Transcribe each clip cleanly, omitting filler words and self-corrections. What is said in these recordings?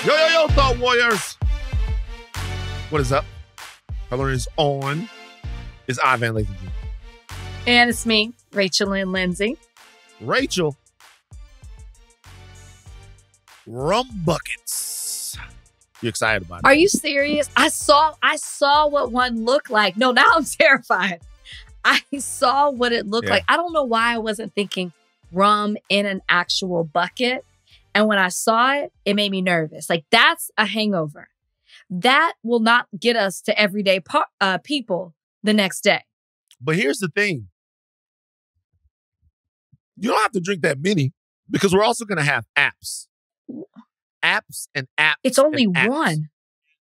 Yo, Thought Warriors. What is up? Color is on. It's Ivan Lathan. And it's me, Rachel and Lindsay. Rachel. Rum buckets. You excited about it? Are you serious? I saw what one looked like. No, now I'm terrified. I saw what it looked like. I don't know why I wasn't thinking rum in an actual bucket. And when I saw it, it made me nervous. Like, that's a hangover. That will not get us to everyday people the next day. But here's the thing. You don't have to drink that many because we're also going to have apps. Apps and apps. It's only apps. one.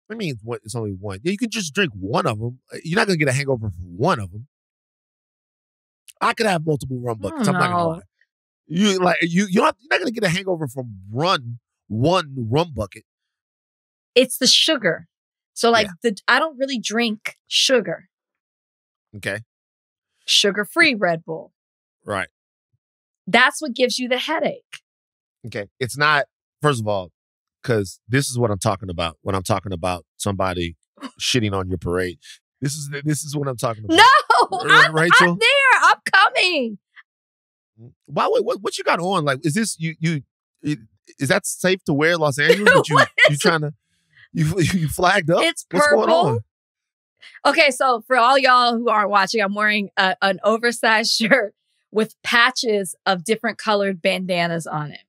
What do you mean it's only one? Yeah, you can just drink one of them. You're not going to get a hangover from one of them. I could have multiple rum buckets. I'm not going to lie. You're not going to get a hangover from one rum bucket. It's the sugar. So I don't really drink sugar. Okay. Sugar-free Red Bull. Right. That's what gives you the headache. Okay. It's not, first of all, because this is what I'm talking about when I'm talking about somebody shitting on your parade. This is what I'm talking about. No, Rachel? I'm there. I'm coming. By the way, what you got on? Like, is this is that safe to wear in Los Angeles? You trying to you flagged up? It's What's purple. going on? Okay, so for all y'all who aren't watching, I'm wearing an oversized shirt with patches of different colored bandanas on it.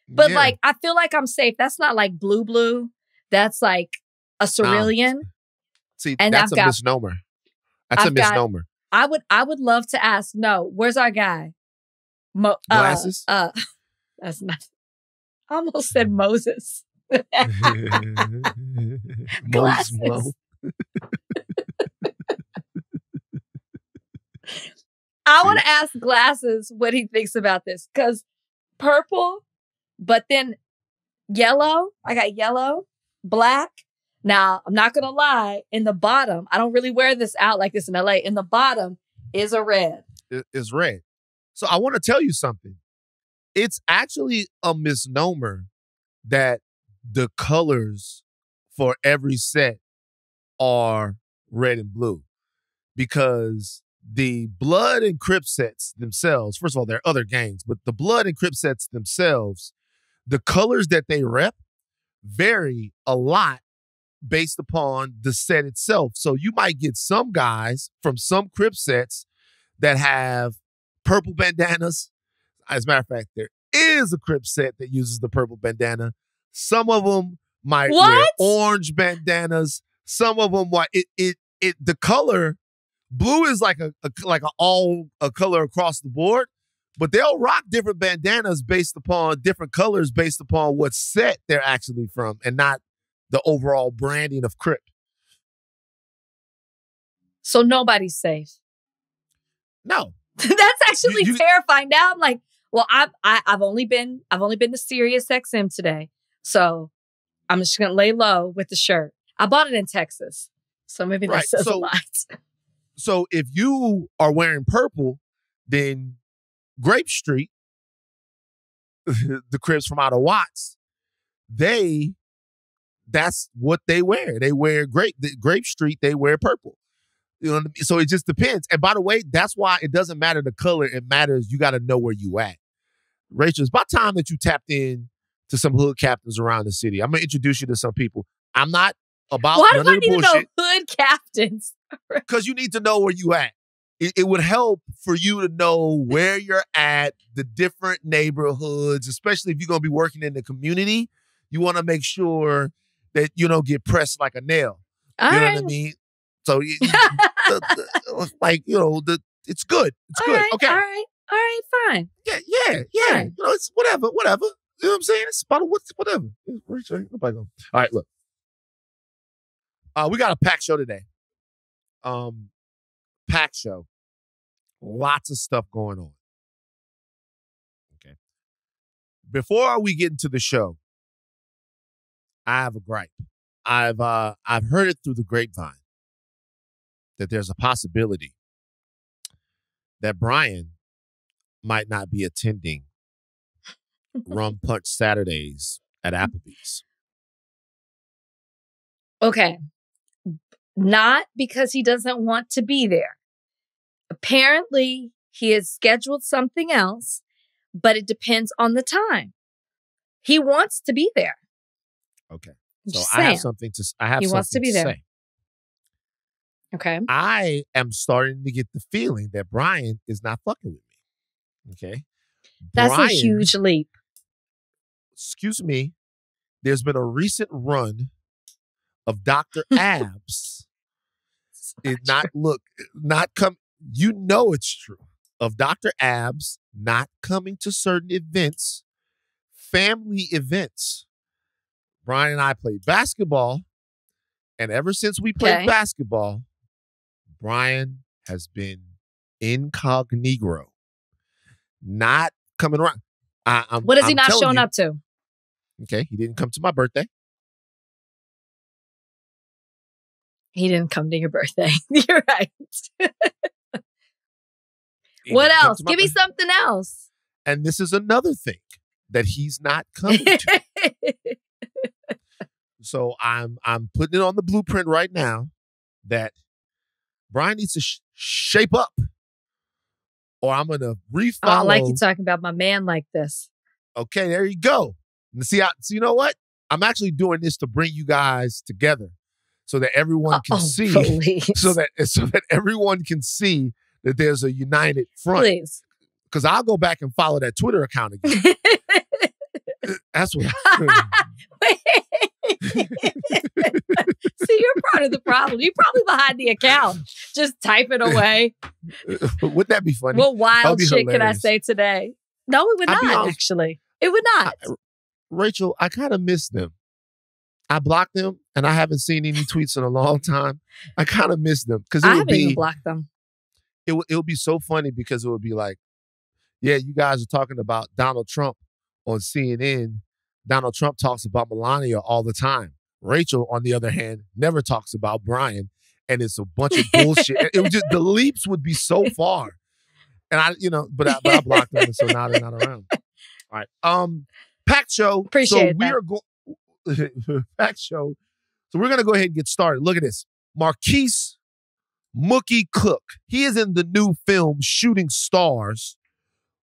But I feel like I'm safe. That's not like blue. That's like a cerulean. See, and that's a misnomer. That's a misnomer. I would love to ask. No, where's our guy? Glasses? That's not. I almost said Moses. Glasses. I want to ask Glasses what he thinks about this. Because purple, but then yellow. I got yellow, black. Now, I'm not going to lie. In the bottom, I don't really wear this out like this in LA. In the bottom is a red. It's red. So I want to tell you something. It's actually a misnomer that the colors for every set are red and blue, because the Blood and Crip sets themselves, first of all, there are other gangs, but the Blood and Crip sets themselves, the colors that they rep vary a lot based upon the set itself. So you might get some guys from some Crip sets that have purple bandanas. As a matter of fact, there is a Crip set that uses the purple bandana. Some of them might wear orange bandanas. Some of them the color blue is like a color across the board, but they'll rock different bandanas based upon different colors based upon what set they're actually from and not the overall branding of Crip. So nobody's safe. No. That's actually terrifying. Now I'm like, well, I've only been to Sirius XM today, so I'm just gonna lay low with the shirt. I bought it in Texas, so maybe that says a lot. So if you are wearing purple, then Grape Street, the Crips from out of Watts, that's what they wear. They wear Grape Street. They wear purple. You know what I mean? So it just depends. And by the way, that's why it doesn't matter the color. It matters. You got to know where you at. Rachel, it's about time that you tapped in to some hood captains around the city. I'm going to introduce you to some people. I'm not about Why none do I of the need bullshit. to know hood captains? Because you need to know where you at. It would help for you to know where you're at, the different neighborhoods, especially if you're going to be working in the community. You want to make sure that you don't get pressed like a nail. You know what I mean? So, it's good. It's good. Right, okay. All right, fine. Yeah. Fine. It's whatever. You know what I'm saying? It's about whatever. Nobody know. All right, look. We got a packed show today. Packed show. Lots of stuff going on. Okay. Before we get into the show, I have a gripe. I've heard it through the grapevine that there's a possibility that Brian might not be attending Rum Punch Saturdays at Applebee's. Okay. Not because he doesn't want to be there. Apparently, he has scheduled something else, but it depends on the time. He wants to be there. Okay. So I have something to say. Okay. I am starting to get the feeling that Brian is not fucking with me. Okay. That's a huge leap. Excuse me. There's been a recent run of Dr. Abs. You know it's true. Of Dr. Abs not coming to certain events, family events. Brian and I played basketball, and ever since we played basketball, Brian has been incognito, not coming around. What is he not showing up to? Okay, he didn't come to my birthday. He didn't come to your birthday. You're right. What else? Give me something else. And this is another thing that he's not coming to. So I'm putting it on the blueprint right now that Brian needs to shape up, or I'm going to refollow. I don't like you talking about my man like this. Okay, there you go. And see, you know what? I'm actually doing this to bring you guys together so that everyone can see. Please. So that everyone can see that there's a united front. Please. Because I'll go back and follow that Twitter account again. That's what See, you're part of the problem. You're probably behind the account. Just type it away. Would that be funny? What wild shit can I say today? No, it would not, actually. It would not. Rachel, I kind of miss them. I blocked them, and I haven't seen any tweets in a long time. I kind of miss them. I haven't even blocked them. It would be so funny because it would be like, yeah, you guys are talking about Donald Trump on CNN. Donald Trump talks about Melania all the time. Rachel, on the other hand, never talks about Brian, and it's a bunch of bullshit. It was just, the leaps would be so far, and I blocked them, so now they're not around. All right, packed show. Appreciate that. Packed show. So we're gonna go ahead and get started. Look at this, Marquis Mookie Cook. He is in the new film Shooting Stars,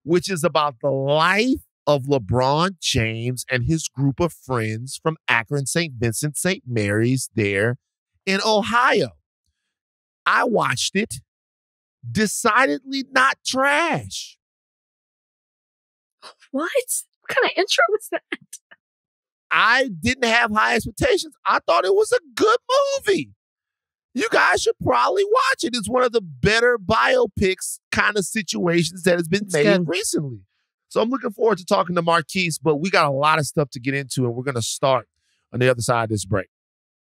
which is about the life of LeBron James and his group of friends from Akron, St. Vincent, St. Mary's there in Ohio. I watched it. Decidedly not trash. What? What kind of intro was that? I didn't have high expectations. I thought it was a good movie. You guys should probably watch it. It's one of the better biopics kind of situations that has been made recently. So I'm looking forward to talking to Marquis, but we got a lot of stuff to get into, and we're going to start on the other side of this break.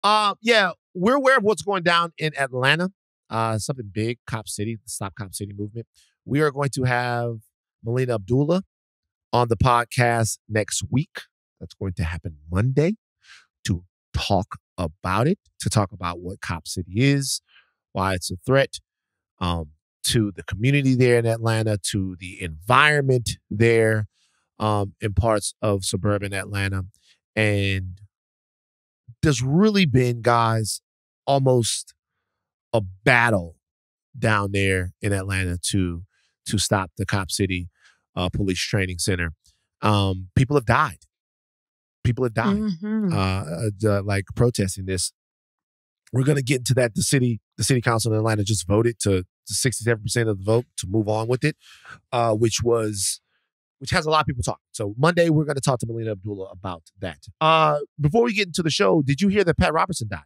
Yeah, we're aware of what's going down in Atlanta. Something big, Cop City, the Stop Cop City movement. We are going to have Melina Abdullah on the podcast next week. That's going to happen Monday to talk about it, to talk about what Cop City is, why it's a threat to the community there in Atlanta, to the environment there in parts of suburban Atlanta. And there's really been, guys, almost a battle down there in Atlanta to stop the Cop City Police Training Center. People have died. People have died, like protesting this. We're going to get into that. The city council in Atlanta just voted to 67% of the vote to move on with it, which has a lot of people talking. So Monday, we're going to talk to Melina Abdullah about that. Before we get into the show, did you hear that Pat Robertson died?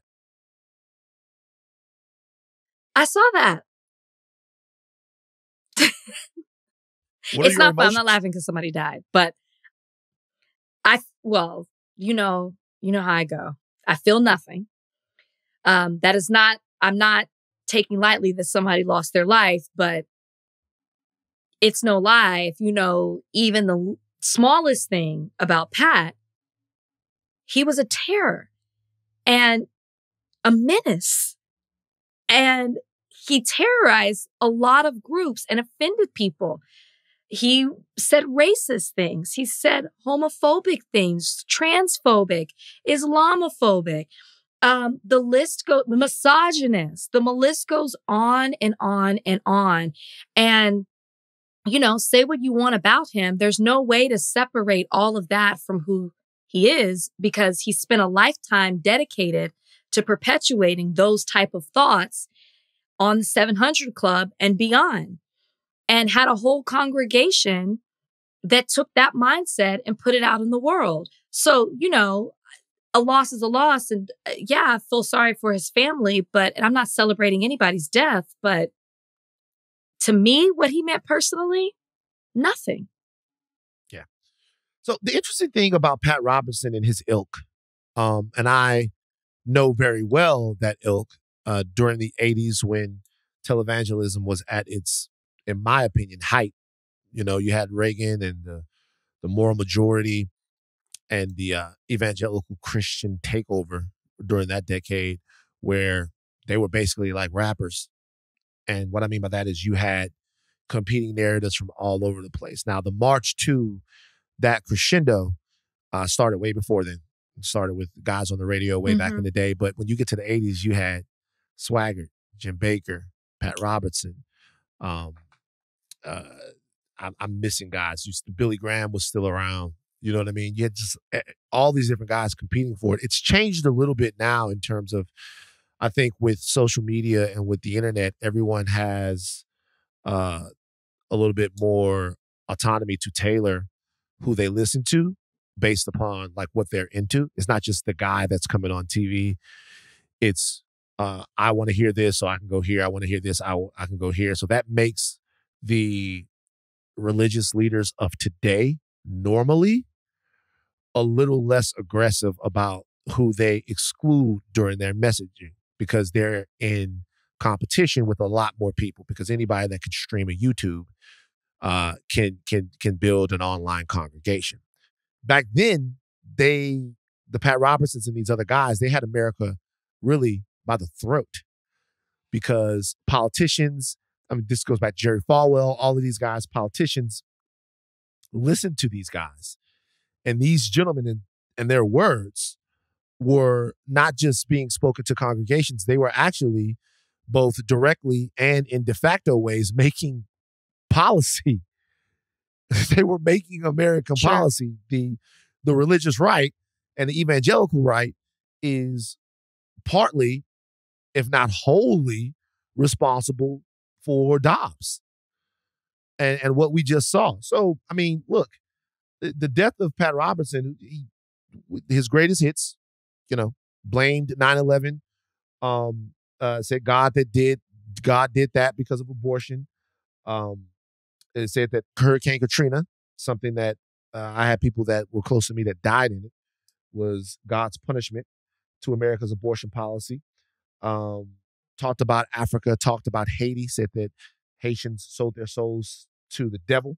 I saw that. It's not fun. I'm not laughing because somebody died, but you know how I go. I feel nothing. I'm not taking lightly that somebody lost their life, but it's no lie. If you know even the smallest thing about Pat, he was a terror and a menace. And he terrorized a lot of groups and offended people. He said racist things. He said homophobic things, transphobic, Islamophobic. The list goes, misogynist, the list goes on and on and on. And, you know, say what you want about him. There's no way to separate all of that from who he is, because he spent a lifetime dedicated to perpetuating those type of thoughts on the 700 Club and beyond, and had a whole congregation that took that mindset and put it out in the world. So, you know, a loss is a loss. And yeah, I feel sorry for his family, and I'm not celebrating anybody's death. But to me, what he meant personally, nothing. Yeah. So the interesting thing about Pat Robertson and his ilk, and I know very well that ilk during the 80s when televangelism was at its, in my opinion, height. You know, you had Reagan and the moral majority and the evangelical Christian takeover during that decade, where they were basically like rappers. And what I mean by that is you had competing narratives from all over the place. Now, the march to that crescendo started way before then. It started with guys on the radio way back in the day. But when you get to the 80s, you had Swaggart, Jim Baker, Pat Robertson. I'm missing guys. Billy Graham was still around. You know what I mean? You had just all these different guys competing for it. It's changed a little bit now in terms of, I think with social media and with the internet, everyone has a little bit more autonomy to tailor who they listen to based upon like what they're into. It's not just the guy that's coming on TV. It's I want to hear this, so I can go here. I want to hear this, I can go here. So that makes the religious leaders of today normally a little less aggressive about who they exclude during their messaging, because they're in competition with a lot more people, because anybody that can stream a YouTube can build an online congregation. Back then, the Pat Robertsons and these other guys, they had America really by the throat, because politicians, I mean, this goes back to Jerry Falwell, all of these guys, politicians, listened to these guys. And these gentlemen and their words were not just being spoken to congregations, they were actually both directly and in de facto ways making policy. They were making American policy. The religious right and the evangelical right is partly, if not wholly, responsible for Dobbs and what we just saw. So, I mean, look, the death of Pat Robertson, his greatest hits, you know, blamed 9/11, said God did that because of abortion. It said that Hurricane Katrina, something that I had people that were close to me that died in it, was God's punishment to America's abortion policy. Talked about Africa, talked about Haiti, said that Haitians sold their souls to the devil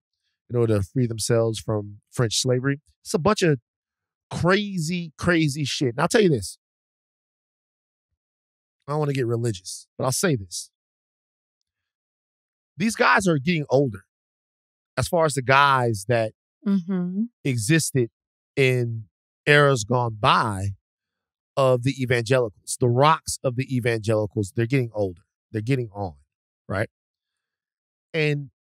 in order to free themselves from French slavery. It's a bunch of crazy, crazy shit. And I'll tell you this. I don't want to get religious, but I'll say this. These guys are getting older. As far as the guys that existed in eras gone by of the evangelicals, the rocks of the evangelicals, they're getting older. They're getting on, right? And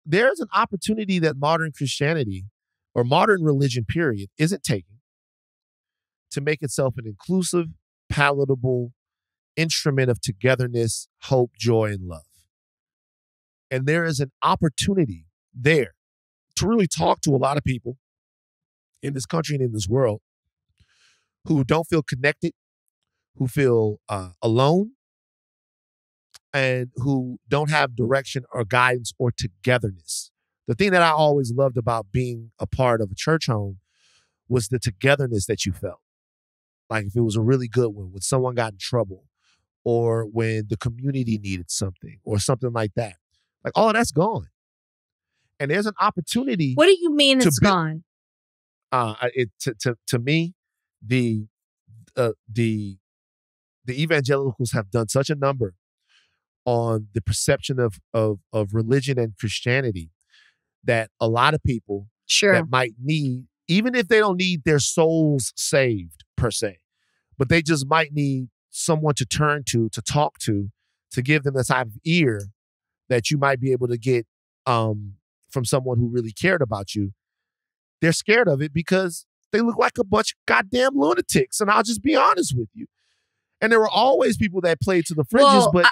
there's an opportunity that modern Christianity or modern religion, period, isn't taking to make itself an inclusive, palatable instrument of togetherness, hope, joy, and love. And there is an opportunity there to really talk to a lot of people in this country and in this world who don't feel connected, who feel alone, and who don't have direction or guidance or togetherness. The thing that I always loved about being a part of a church home was the togetherness that you felt. Like if it was a really good one, when someone got in trouble, or when the community needed something, or something like that. Like all of that's gone. And there's an opportunity. What do you mean it's gone? To me, the evangelicals have done such a number on the perception of religion and Christianity that a lot of people that might need, even if they don't need their souls saved per se, but they just might need someone to turn to talk to give them the type of ear that you might be able to get from someone who really cared about you. They're scared of it because they look like a bunch of goddamn lunatics, and I'll just be honest with you. And there were always people that played to the fringes, but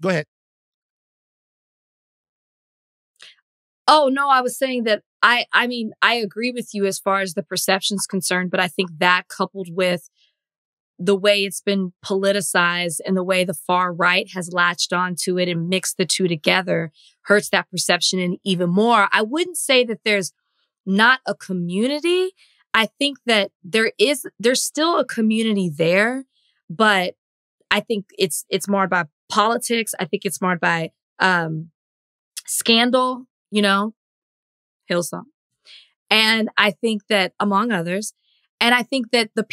go ahead. Oh, no, I was saying that I mean, I agree with you as far as the perception's concerned, but I think that coupled with the way it's been politicized and the way the far right has latched onto it and mixed the two together hurts that perception and even more. I wouldn't say that there's not a community. I think that there's still a community there, but I think it's marred by politics. I think it's marred by scandal, Hillsong. And I think that among others, and I think that the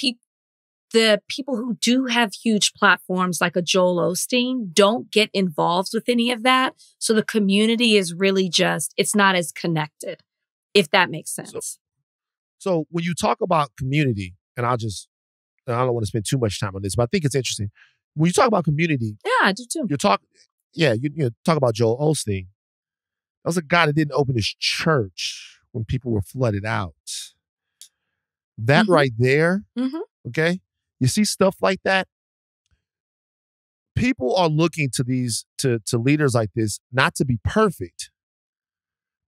people who do have huge platforms like a Joel Osteen don't get involved with any of that. So the community is really it's not as connected, if that makes sense. So when you talk about community, and I don't want to spend too much time on this, but I think it's interesting. When you talk about community. Yeah, I do too. You talk about Joel Osteen. That was a guy that didn't open his church when people were flooded out. That right there, okay? You see stuff like that? People are looking to these to leaders like this not to be perfect.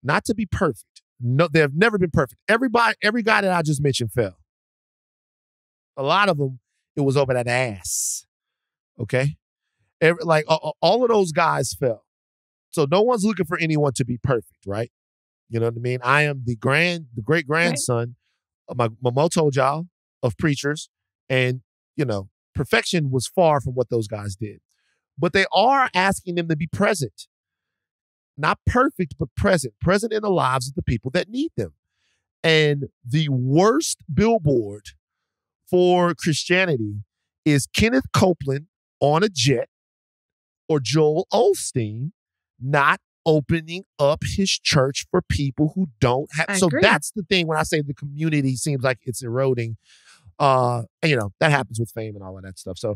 Not to be perfect. No, they have never been perfect. Every guy that I just mentioned fell. A lot of them, it was over that ass. Okay? All of those guys fell. So no one's looking for anyone to be perfect, right? You know what I mean? I am the great grandson of my mom told y'all of preachers, and perfection was far from what those guys did. But they are asking them to be present. Not perfect, but present in the lives of the people that need them. And the worst billboard for Christianity is Kenneth Copeland on a jet or Joel Osteen not opening up his church for people who don't have. So that's the thing when I say the community seems like it's eroding. That happens with fame and all of that stuff. So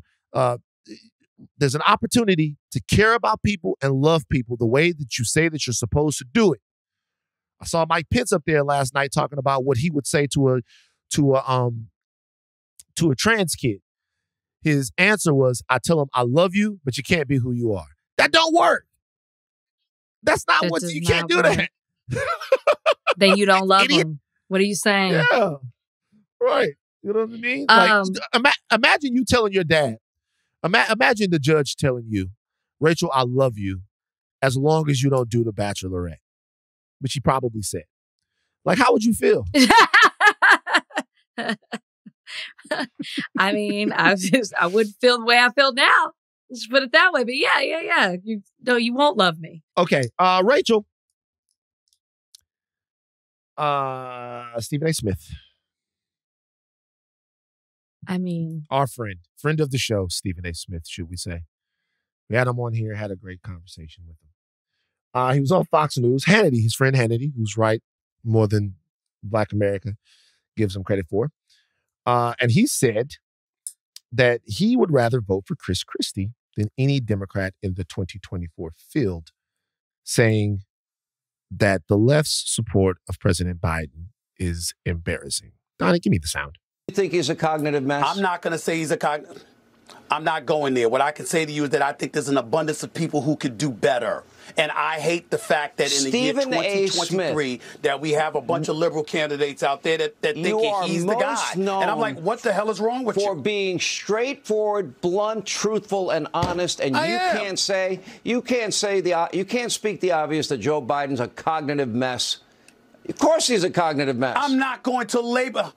there's an opportunity to care about people and love people the way that you say that you're supposed to do it. I saw Mike Pence up there last night talking about what he would say to a trans kid. His answer was, I tell him I love you, but you can't be who you are. That don't work. That's not what you can't do that. Then you don't love them. What are you saying? Yeah. Right. You know what I mean? Like, imagine you telling your dad. Imagine the judge telling you, Rachel, I love you as long as you don't do the Bachelorette. Which he probably said. Like, how would you feel? I mean, I wouldn't feel the way I feel now. Let's put it that way. But yeah. You won't love me. Okay. Rachel. Stephen A. Smith. I mean. Our friend of the show, Stephen A. Smith, should we say. We had him on here, had a great conversation with him. He was on Fox News. Hannity, his friend Hannity, who's right more than Black America gives him credit for. And he said that he would rather vote for Chris Christie than any Democrat in the 2024 field, saying that the left's support of President Biden is embarrassing. Donnie, give me the sound. You think he's a cognitive mess? I'm not going to say he's a cognitive. I'm not going there. What I can say to you is that I think there's an abundance of people who could do better. And I hate the fact that in the year 2023 that we have a bunch of liberal candidates out there that think he's the guy. And I'm like, what the hell is wrong with you? For being straightforward, blunt, truthful, and honest. And you can't speak the obvious that Joe Biden's a cognitive mess. Of course he's a cognitive mess. I'm not going to label,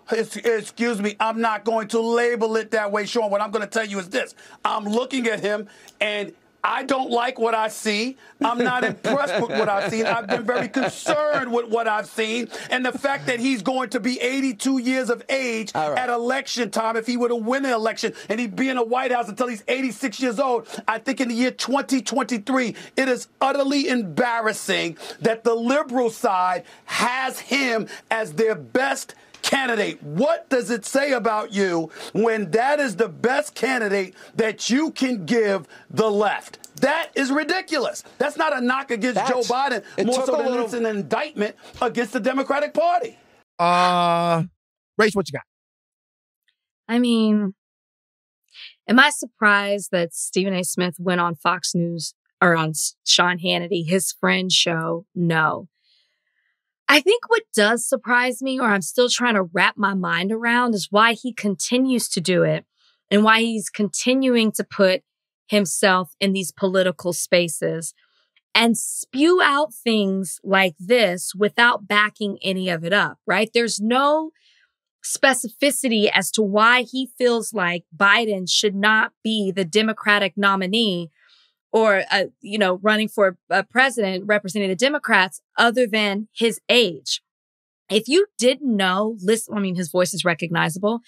I'm not going to label it that way, Sean. What I'm going to tell you is this. I'm looking at him and I don't like what I see. I'm not impressed with what I've seen. I've been very concerned with what I've seen. And the fact that he's going to be 82 years of age at election time, if he were to win the election, and he'd be in the White House until he's 86 years old, I think in the year 2023, it is utterly embarrassing that the liberal side has him as their best candidate. What does it say about you when that is the best candidate that you can give the left? That is ridiculous. That's not a knock against Joe Biden, more so than it's an indictment against the Democratic Party. Rach, what you got? I mean, am I surprised that Stephen A. Smith went on Fox News or on Sean Hannity, his friend's show? No. I think what does surprise me, or I'm still trying to wrap my mind around, is why he continues to do it and why he's continuing to put himself in these political spaces and spew out things like this without backing any of it up, right? There's no specificity as to why he feels like Biden should not be the Democratic nominee or, running for a president representing the Democrats other than his age. If you didn't know, his voice is recognizable,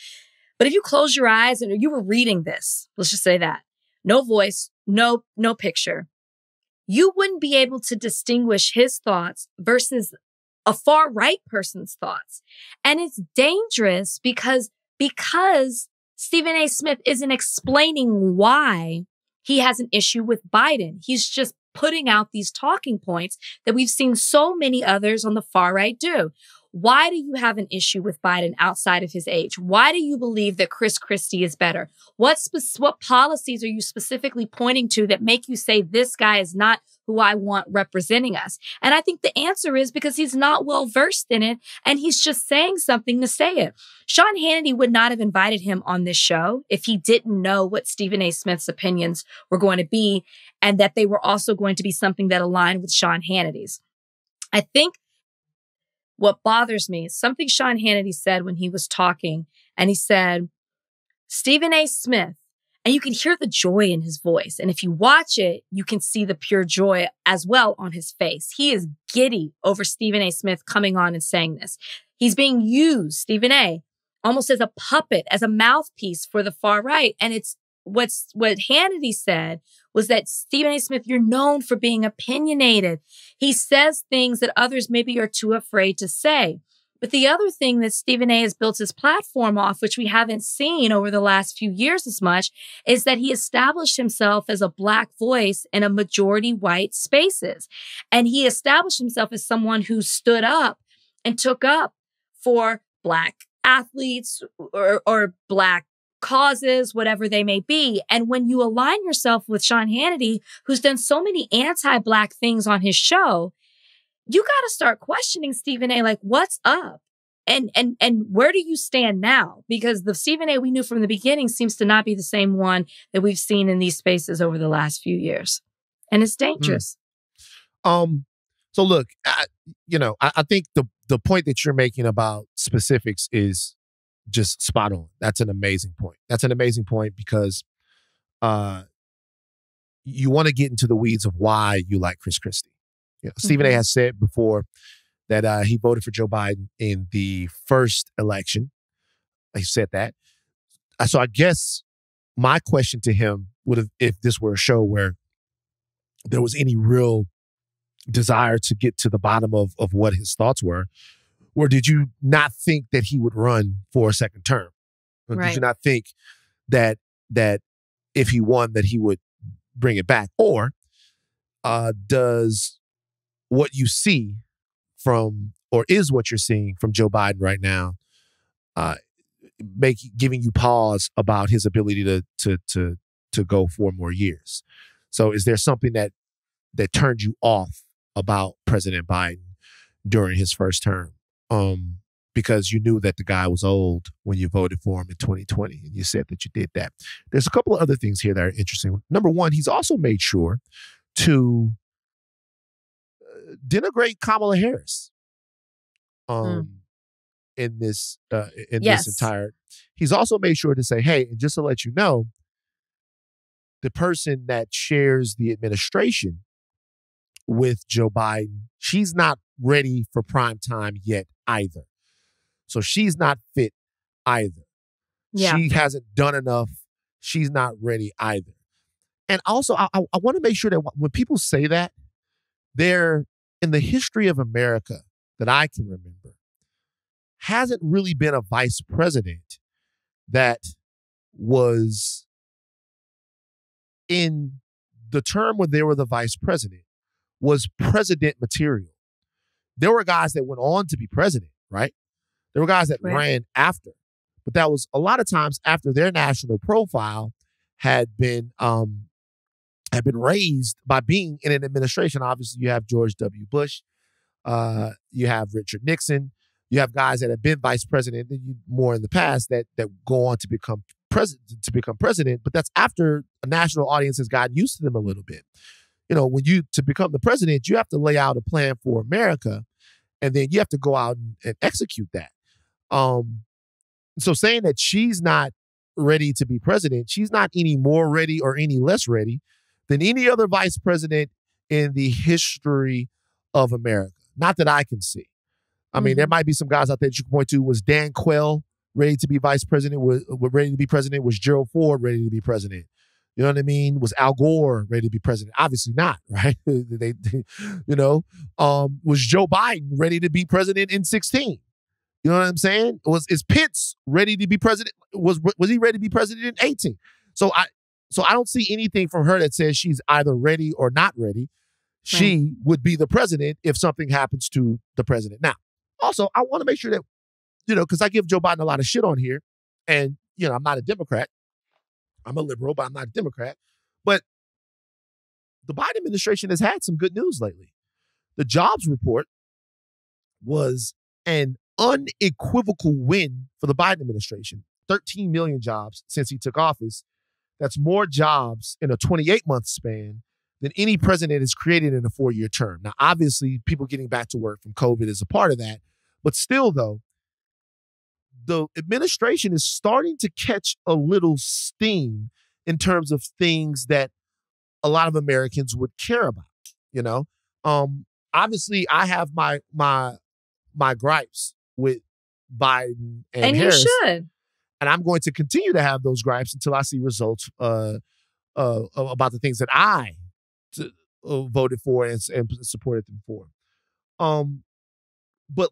but if you close your eyes and you were reading this, let's just say that, no voice, no picture, you wouldn't be able to distinguish his thoughts versus a far right person's thoughts. And it's dangerous because Stephen A. Smith isn't explaining why he has an issue with Biden. He's just putting out these talking points that we've seen so many others on the far right do. Why do you have an issue with Biden outside of his age? Why do you believe that Chris Christie is better? What policies are you specifically pointing to that make you say this guy is not who I want representing us? And I think the answer is because he's not well versed in it and he's just saying something to say it. Sean Hannity would not have invited him on this show if he didn't know what Stephen A. Smith's opinions were going to be and that they were also going to be something that aligned with Sean Hannity's. I think what bothers me is something Sean Hannity said when he was talking, and he said, Stephen A. Smith, and you can hear the joy in his voice. And if you watch it, you can see the pure joy as well on his face. He is giddy over Stephen A. Smith coming on and saying this. He's being used, Stephen A., almost as a puppet, as a mouthpiece for the far right. And it's what Hannity said was that Stephen A. Smith, you're known for being opinionated. He says things that others maybe are too afraid to say. But the other thing that Stephen A. has built his platform off, which we haven't seen over the last few years as much, is that he established himself as a Black voice in a majority white spaces. And he established himself as someone who stood up and took up for Black athletes or Black causes, whatever they may be. And when you align yourself with Sean Hannity, who's done so many anti-Black things on his show, you got to start questioning Stephen A. Like, what's up? And where do you stand now? Because the Stephen A. we knew from the beginning seems to not be the same one that we've seen in these spaces over the last few years. And it's dangerous. So look, I think the point that you're making about specifics is just spot on. That's an amazing point. That's an amazing point because you want to get into the weeds of why you like Chris Christie. Stephen A. has said before that he voted for Joe Biden in the first election. He said that. So I guess my question to him would have, if this were a show where there was any real desire to get to the bottom of what his thoughts were, or did you not think that he would run for a second term? Or did you not think that if he won that he would bring it back? Or does what you see from, or is what you're seeing from Joe Biden right now, giving you pause about his ability to go 4 more years? So is there something that turned you off about President Biden during his first term? Because you knew that the guy was old when you voted for him in 2020, and you said that you did that. There's a couple of other things here that are interesting. Number one, he's also made sure to denigrate Kamala Harris in this entire. He's also made sure to say, hey, and just to let you know, the person that shares the administration with Joe Biden, she's not ready for prime time yet either. So she's not fit either. Yeah. She hasn't done enough. She's not ready either. And also, I want to make sure that when people say that, they're in the history of America that I can remember, hasn't really been a vice president that was in the term when they were the vice president was president material. There were guys that went on to be president, right? There were guys that ran after, but that was a lot of times after their national profile had been raised by being in an administration. Obviously, you have George W. Bush, you have Richard Nixon, you have guys that have been vice president more in the past that go on to become president, but that's after a national audience has gotten used to them a little bit. You know, to become the president, you have to lay out a plan for America, and then you have to go out and execute that. So saying that she's not ready to be president, she's not any more ready or any less ready than any other vice president in the history of America. Not that I can see. I mean, there might be some guys out there that you can point to. Was Dan Quayle ready to be vice president? Was ready to be president? Was Gerald Ford ready to be president? You know what I mean? Was Al Gore ready to be president? Obviously not, right? Was Joe Biden ready to be president in 2016? You know what I'm saying? Is Pence ready to be president? Was he ready to be president in 2018? So I don't see anything from her that says she's either ready or not ready. She would be the president if something happens to the president. Now, also, I want to make sure that, because I give Joe Biden a lot of shit on here, and, I'm not a Democrat. I'm a liberal, but I'm not a Democrat. But the Biden administration has had some good news lately. The jobs report was an unequivocal win for the Biden administration. 13 million jobs since he took office. That's more jobs in a 28-month span than any president has created in a 4-year term. Now, obviously, people getting back to work from COVID is a part of that. But still, though, the administration is starting to catch a little steam in terms of things that a lot of Americans would care about. Obviously, I have my gripes with Biden and Harris. You should. And I'm going to continue to have those gripes until I see results about the things that I voted for and supported them for. But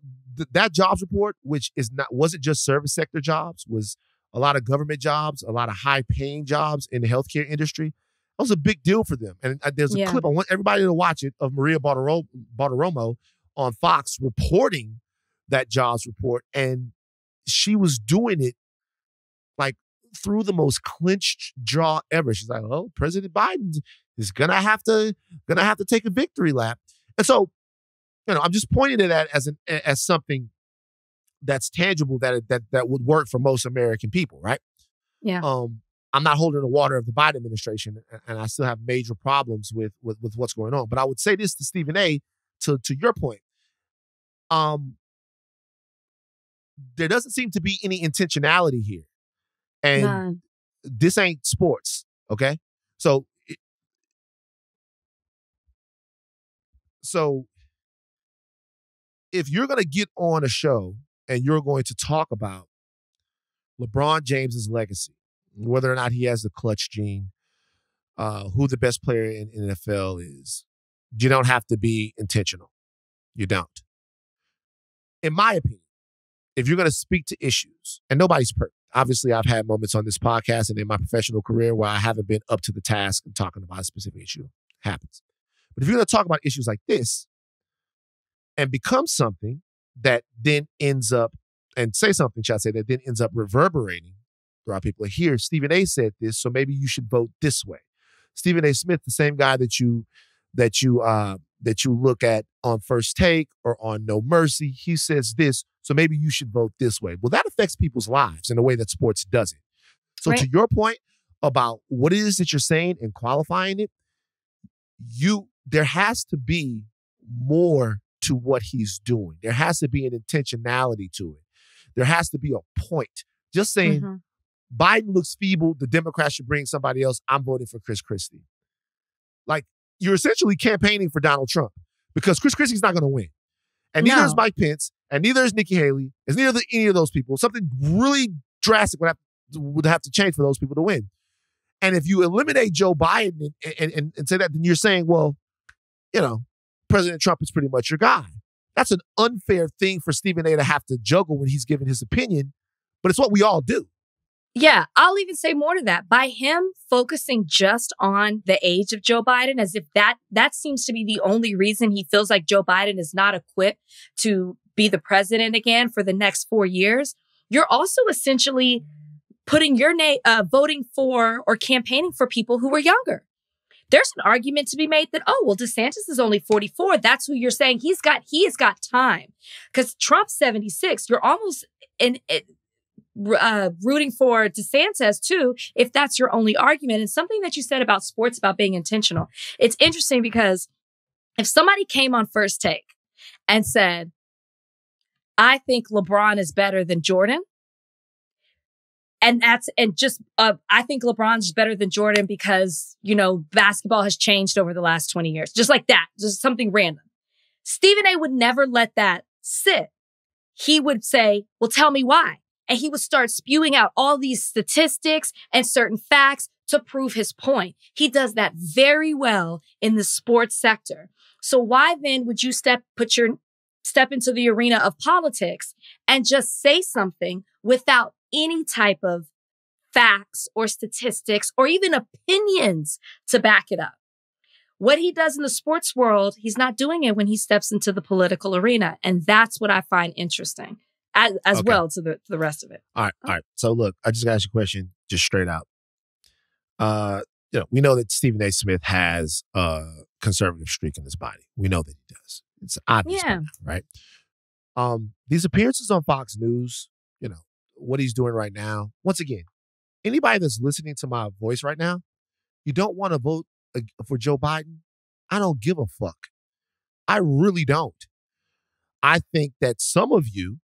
that jobs report, which wasn't just service sector jobs, was a lot of government jobs, a lot of high-paying jobs in the healthcare industry. That was a big deal for them. And there's a clip, I want everybody to watch it, of Maria Bartiromo on Fox reporting that jobs report. And she was doing it like through the most clenched jaw ever. She's like, "Oh, President Biden is gonna have to take a victory lap." And so, I'm just pointing to that as something that's tangible that would work for most American people, right? Yeah. I'm not holding the water of the Biden administration, and I still have major problems with what's going on. But I would say this to Stephen A. To your point, there doesn't seem to be any intentionality here. And this ain't sports, okay? So if you're going to get on a show and you're going to talk about LeBron James's legacy, whether or not he has the clutch gene, who the best player in NFL is, you don't have to be intentional. You don't. In my opinion, if you're going to speak to issues, and nobody's perfect. Obviously, I've had moments on this podcast and in my professional career where I haven't been up to the task of talking about a specific issue. It happens. But if you're going to talk about issues like this and become something that then ends up, and say something, shall I say, that then ends up reverberating throughout people here, Stephen A. said this, so maybe you should vote this way. Stephen A. Smith, the same guy that you look at on First Take or on No Mercy, he says this, so maybe you should vote this way. Well, that affects people's lives in a way that sports doesn't. So to your point about what it is that you're saying and qualifying it, there has to be more to what he's doing. There has to be an intentionality to it. There has to be a point. Just saying, Biden looks feeble, the Democrats should bring somebody else, I'm voting for Chris Christie. Like, you're essentially campaigning for Donald Trump because Chris Christie's not going to win. And neither is Mike Pence, and neither is Nikki Haley, and neither any of those people. Something really drastic would have to change for those people to win. And if you eliminate Joe Biden and say that, then you're saying, well, President Trump is pretty much your guy. That's an unfair thing for Stephen A to have to juggle when he's giving his opinion, but it's what we all do. Yeah, I'll even say more to that. By him focusing just on the age of Joe Biden, as if that seems to be the only reason he feels like Joe Biden is not equipped to be the president again for the next 4 years, you're also essentially putting your name, voting for or campaigning for people who are younger. There's an argument to be made that, oh, well, DeSantis is only 44. That's who you're saying he has got time. Because Trump's 76. You're almost rooting for DeSantis too, if that's your only argument. And something that you said about sports, about being intentional. It's interesting because if somebody came on First Take and said, I think LeBron is better than Jordan, I think LeBron's better than Jordan because, basketball has changed over the last 20 years. Just like that. Just something random. Stephen A would never let that sit. He would say, well, tell me why. And he would start spewing out all these statistics and certain facts to prove his point. He does that very well in the sports sector. So why then would you step into the arena of politics and just say something without any type of facts or statistics or even opinions to back it up? What he does in the sports world, he's not doing it when he steps into the political arena. And that's what I find interesting as well to the rest of it. All right. So look, I just got to ask you a question just straight out. We know that Stephen A. Smith has a conservative streak in his body. We know that he does. It's obvious, right? These appearances on Fox News, what he's doing right now. Once again, anybody that's listening to my voice right now, you don't want to vote for Joe Biden. I don't give a fuck. I really don't. I think that some of you,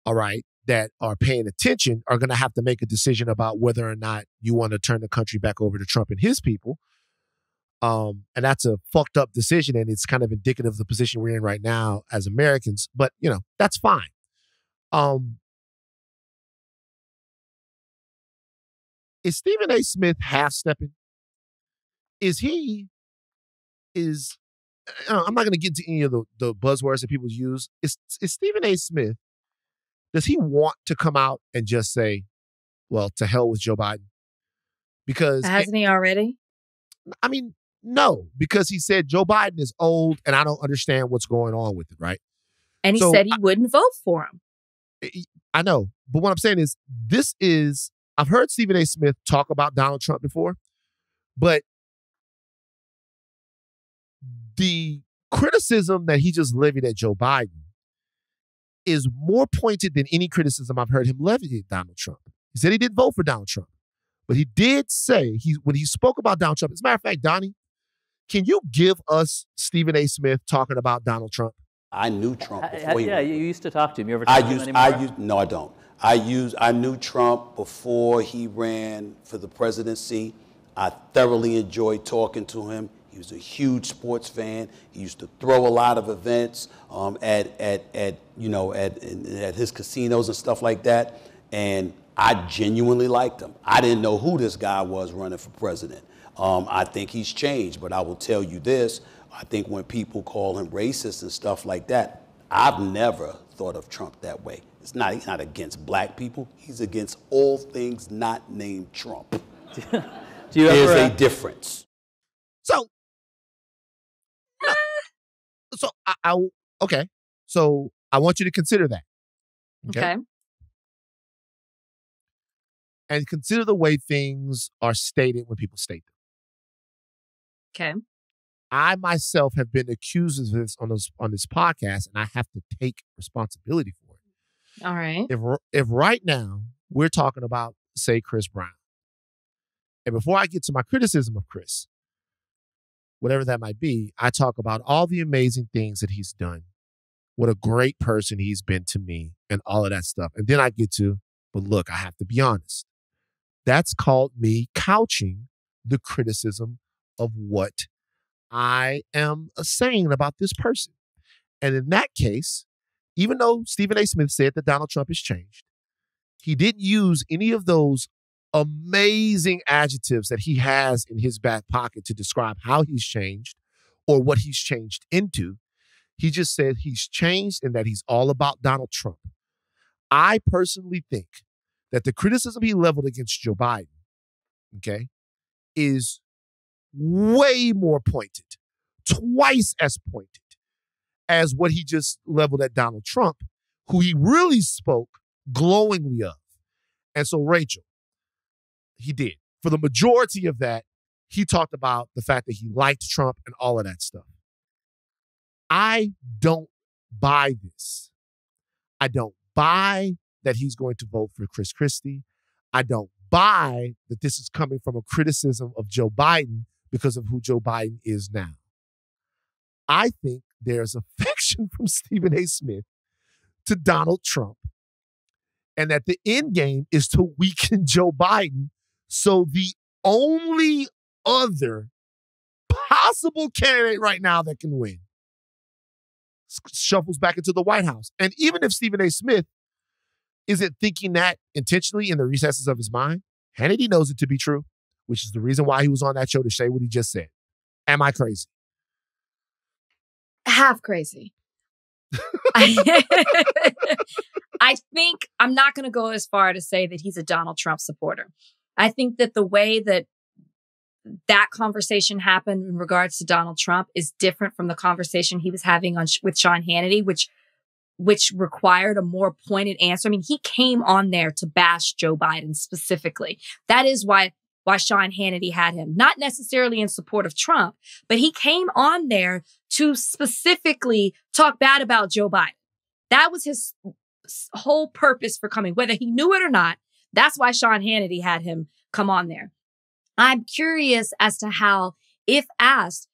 all right, that are paying attention are going to have to make a decision about whether or not you want to turn the country back over to Trump and his people. And that's a fucked up decision, and it's kind of indicative of the position we're in right now as Americans. But, that's fine. Is Stephen A. Smith half-stepping? I'm not going to get into any of the buzzwords that people use. Is Stephen A. Smith, does he want to come out and just say, well, to hell with Joe Biden? Because hasn't he already? I mean, no, because he said Joe Biden is old and I don't understand what's going on with it, right? And he said he wouldn't vote for him. I know. But what I'm saying is, I've heard Stephen A. Smith talk about Donald Trump before, but the criticism that he just levied at Joe Biden is more pointed than any criticism I've heard him levy at Donald Trump. He said he didn't vote for Donald Trump, but he did say, when he spoke about Donald Trump, as a matter of fact, Donnie, can you give us Stephen A. Smith talking about Donald Trump? I knew Trump before you used to talk to him. You ever talk to him anymore? No, I don't. I knew Trump before he ran for the presidency. I thoroughly enjoyed talking to him. He was a huge sports fan. He used to throw a lot of events at his casinos and stuff like that. And I genuinely liked him. I didn't know who this guy was running for president. I think he's changed, but I will tell you this. I think when people call him racist and stuff like that, I've never thought of Trump that way. He's not against black people. He's against all things not named Trump. There's a difference. So I want you to consider that. Okay. And consider the way things are stated when people state them. Okay. I myself have been accused of this on this podcast, and I have to take responsibility for it. All right. If right now we're talking about, say, Chris Brown, and before I get to my criticism of Chris, whatever that might be, I talk about all the amazing things that he's done, what a great person he's been to me, and all of that stuff. And then I get to, but look, I have to be honest. That's called me couching the criticism of what I am saying about this person. And in that case, even though Stephen A. Smith said that Donald Trump has changed, he didn't use any of those amazing adjectives that he has in his back pocket to describe how he's changed or what he's changed into. He just said he's changed and that he's all about Donald Trump. I personally think that the criticism he leveled against Joe Biden, okay, is way more pointed, twice as pointed as what he just leveled at Donald Trump, who he really spoke glowingly of. And so, Rachel, he did. For the majority of that, he talked about the fact that he liked Trump and all of that stuff. I don't buy this. I don't buy that he's going to vote for Chris Christie. I don't buy that this is coming from a criticism of Joe Biden because of who Joe Biden is now. I think there's affection from Stephen A. Smith to Donald Trump, and that the end game is to weaken Joe Biden. So the only other possible candidate right now that can win shuffles back into the White House. And even if Stephen A. Smith isn't thinking that intentionally in the recesses of his mind, Hannity knows it to be true, which is the reason why he was on that show to say what he just said. Am I crazy? Half crazy. I think I'm not going to go as far to say that he's a Donald Trump supporter. I think that the way that conversation happened in regards to Donald Trump is different from the conversation he was having with Sean Hannity, which required a more pointed answer. I mean, he came on there to bash Joe Biden specifically. That is why Sean Hannity had him, not necessarily in support of Trump, but he came on there to specifically talk bad about Joe Biden. That was his whole purpose for coming, whether he knew it or not. That's why Sean Hannity had him come on there. I'm curious as to how, if asked,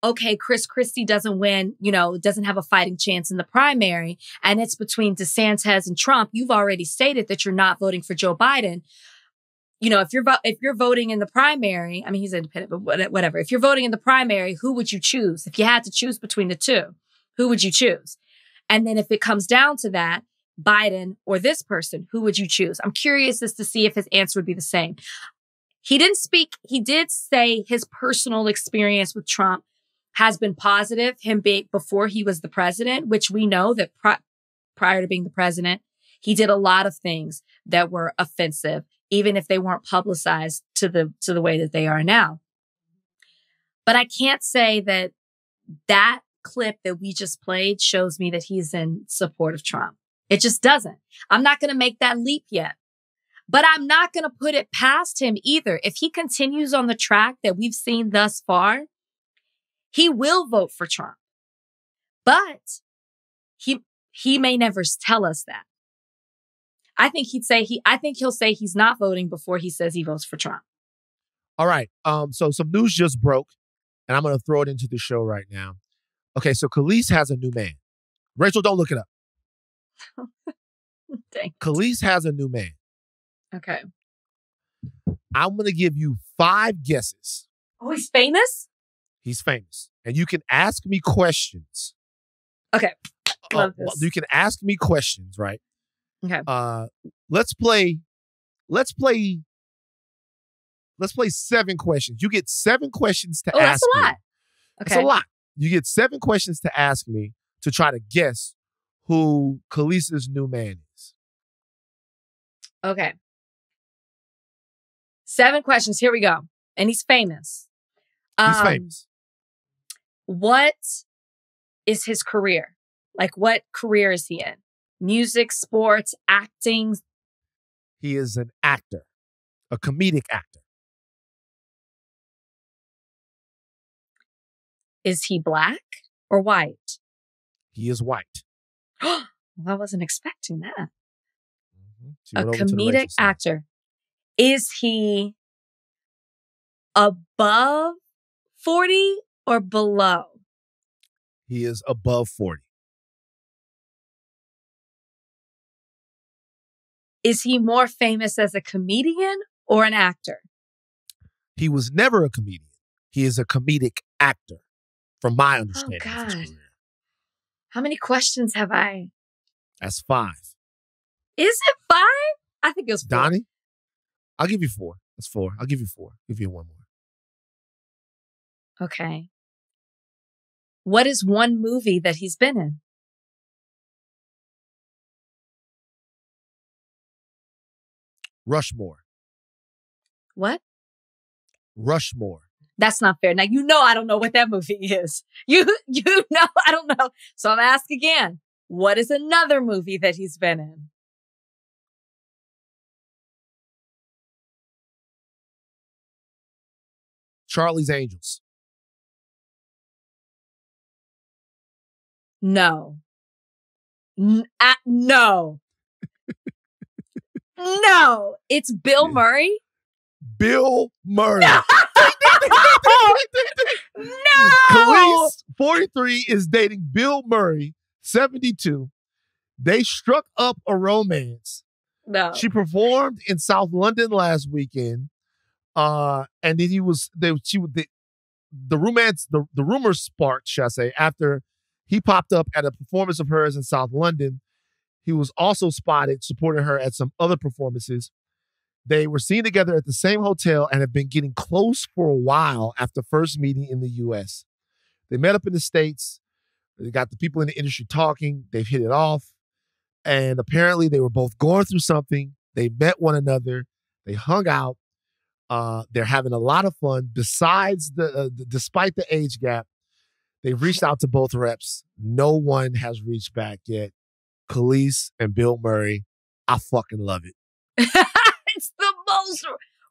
okay, Chris Christie doesn't win, doesn't have a fighting chance in the primary, and it's between DeSantis and Trump. You've already stated that you're not voting for Joe Biden. If you're voting in the primary, I mean, he's independent, but whatever. If you're voting in the primary, who would you choose? If you had to choose between the two, who would you choose? And then if it comes down to that, Biden or this person, who would you choose? I'm curious as to see if his answer would be the same. He didn't speak. He did say his personal experience with Trump has been positive, him being before he was the president, which we know that prior to being the president, he did a lot of things that were offensive, even if they weren't publicized to the way that they are now. But I can't say that clip that we just played shows me that he's in support of Trump. It just doesn't. I'm not going to make that leap yet. But I'm not going to put it past him either. If he continues on the track that we've seen thus far, he will vote for Trump. But he may never tell us that. I think he'll say he's not voting before he says he votes for Trump. All right. So some news just broke, and I'm going to throw it into the show right now. Okay, so Kelis has a new man. Rachel, don't look it up. Dang. Kelis has a new man. Okay. I'm going to give you 5 guesses. Oh, he's famous? He's famous. And you can ask me questions. Okay. Love this. You can ask me questions, right? Okay. Let's play 7 questions. You get 7 questions to ask me. That's a lot. Okay. That's a lot. You get 7 questions to ask me to try to guess who Kelis's new man is. Okay. 7 questions. Here we go. And he's famous. He's famous. What is his career? Like, what career is he in? Music, sports, acting? He is an actor, a comedic actor. Is he black or white? He is white. I wasn't expecting that. Mm-hmm. A comedic actor. Is he above 40 or below? He is above 40. Is he more famous as a comedian or an actor? He was never a comedian. He is a comedic actor, from my understanding of his career. How many questions have I? That's 5. Is it 5? I think it was 4. Donnie? I'll give you 4. That's 4. I'll give you 4. Give you one more. Okay. What is one movie that he's been in? Rushmore. What? Rushmore. That's not fair. Now, I don't know what that movie is. You know I don't know. So I'm asking again. What is another movie that he's been in? Charlie's Angels. No. No. No. It's Bill Murray. Bill Murray. No. No. Kelis, 43, is dating Bill Murray, 72. They struck up a romance. No. She performed in South London last weekend. And then the rumors sparked, shall I say, after he popped up at a performance of hers in South London. He was also spotted supporting her at some other performances. They were seen together at the same hotel and have been getting close for a while after first meeting in the U.S. They met up in the States. They got the people in the industry talking. They've hit it off. And apparently they were both going through something. They met one another. They hung out. They're having a lot of fun. Besides despite the age gap, they've reached out to both reps. No one has reached back yet. Kelis and Bill Murray, I fucking love it. It's the most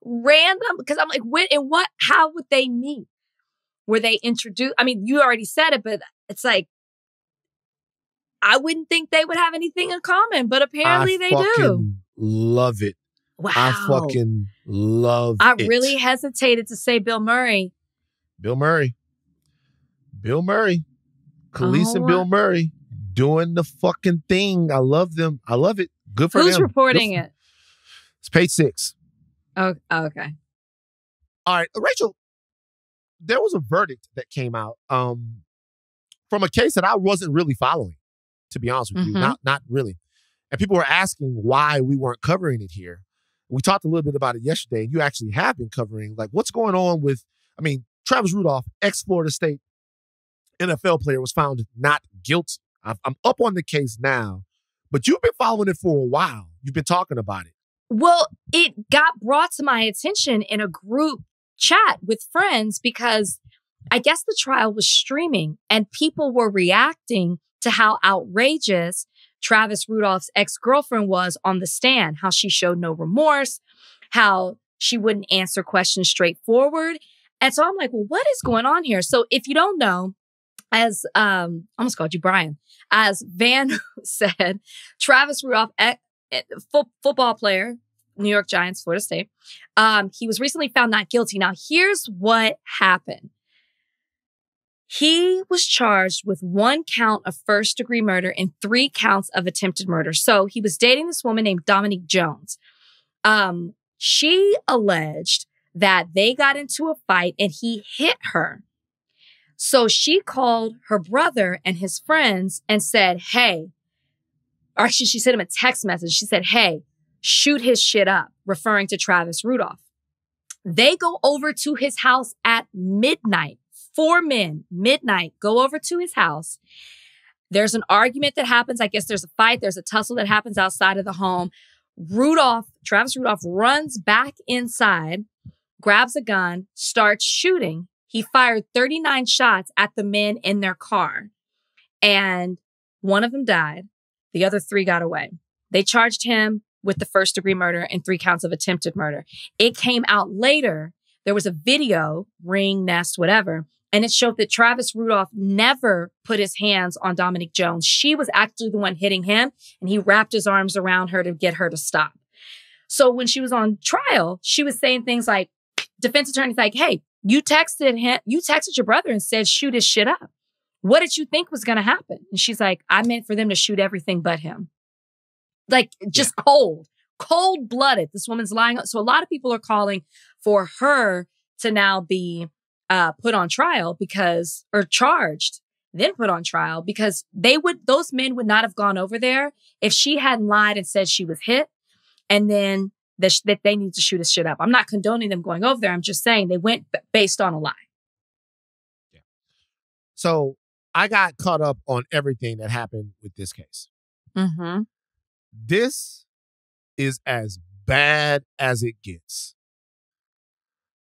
random, because I'm like, how would they meet? Were they introduced? I mean, you already said it, but it's like, I wouldn't think they would have anything in common, but apparently they do. Love it. Wow. I fucking love it. I really hesitated to say Bill Murray. Bill Murray. Kelis and Bill Murray doing the fucking thing. I love them. I love it. Good for them. Who's reporting it? It's page 6. Oh, okay. All right, Rachel, there was a verdict that came out from a case that I wasn't really following, to be honest with you. Not really. And people were asking why we weren't covering it here. We talked a little bit about it yesterday, and you actually have been covering, like, what's going on with, Travis Rudolph, ex-Florida State NFL player, was found not guilty. I'm up on the case now, but you've been following it for a while. You've been talking about it. Well, it got brought to my attention in a group chat with friends because I guess the trial was streaming and people were reacting to how outrageous Travis Rudolph's ex-girlfriend was on the stand, how she showed no remorse, how she wouldn't answer questions straightforward. And so I'm like, well, what is going on here? So if you don't know, as I almost called you Brian, as Van said, Travis Rudolph, football player, New York Giants, Florida State, he was recently found not guilty. Now, here's what happened. He was charged with 1 count of first-degree murder and 3 counts of attempted murder. So he was dating this woman named Dominique Jones. She alleged that they got into a fight and he hit her. So she called her brother and his friends and said, hey, or actually she sent him a text message. She said, hey, shoot his shit up, referring to Travis Rudolph. They go over to his house at midnight. 4 men, midnight, go over to his house. There's an argument that happens. I guess there's a fight. There's a tussle that happens outside of the home. Travis Rudolph runs back inside, grabs a gun, starts shooting. He fired 39 shots at the men in their car. And one of them died. The other 3 got away. They charged him with the first-degree murder and 3 counts of attempted murder. It came out later. There was a video, ring, nest, whatever, and it showed that Travis Rudolph never put his hands on Dominique Jones. She was actually the one hitting him, and he wrapped his arms around her to get her to stop. So when she was on trial, she was saying things like, defense attorney's like, hey, you texted your brother and said, shoot his shit up. What did you think was going to happen? And she's like, I meant for them to shoot everything but him. Like, just cold-blooded. This woman's lying. So a lot of people are calling for her to now be put on trial or charged, then put on trial, because those men would not have gone over there if she hadn't lied and said she was hit, and then that they need to shoot his shit up. I'm not condoning them going over there. I'm just saying they went based on a lie. Yeah. So I got caught up on everything that happened with this case. Mm-hmm. This is as bad as it gets.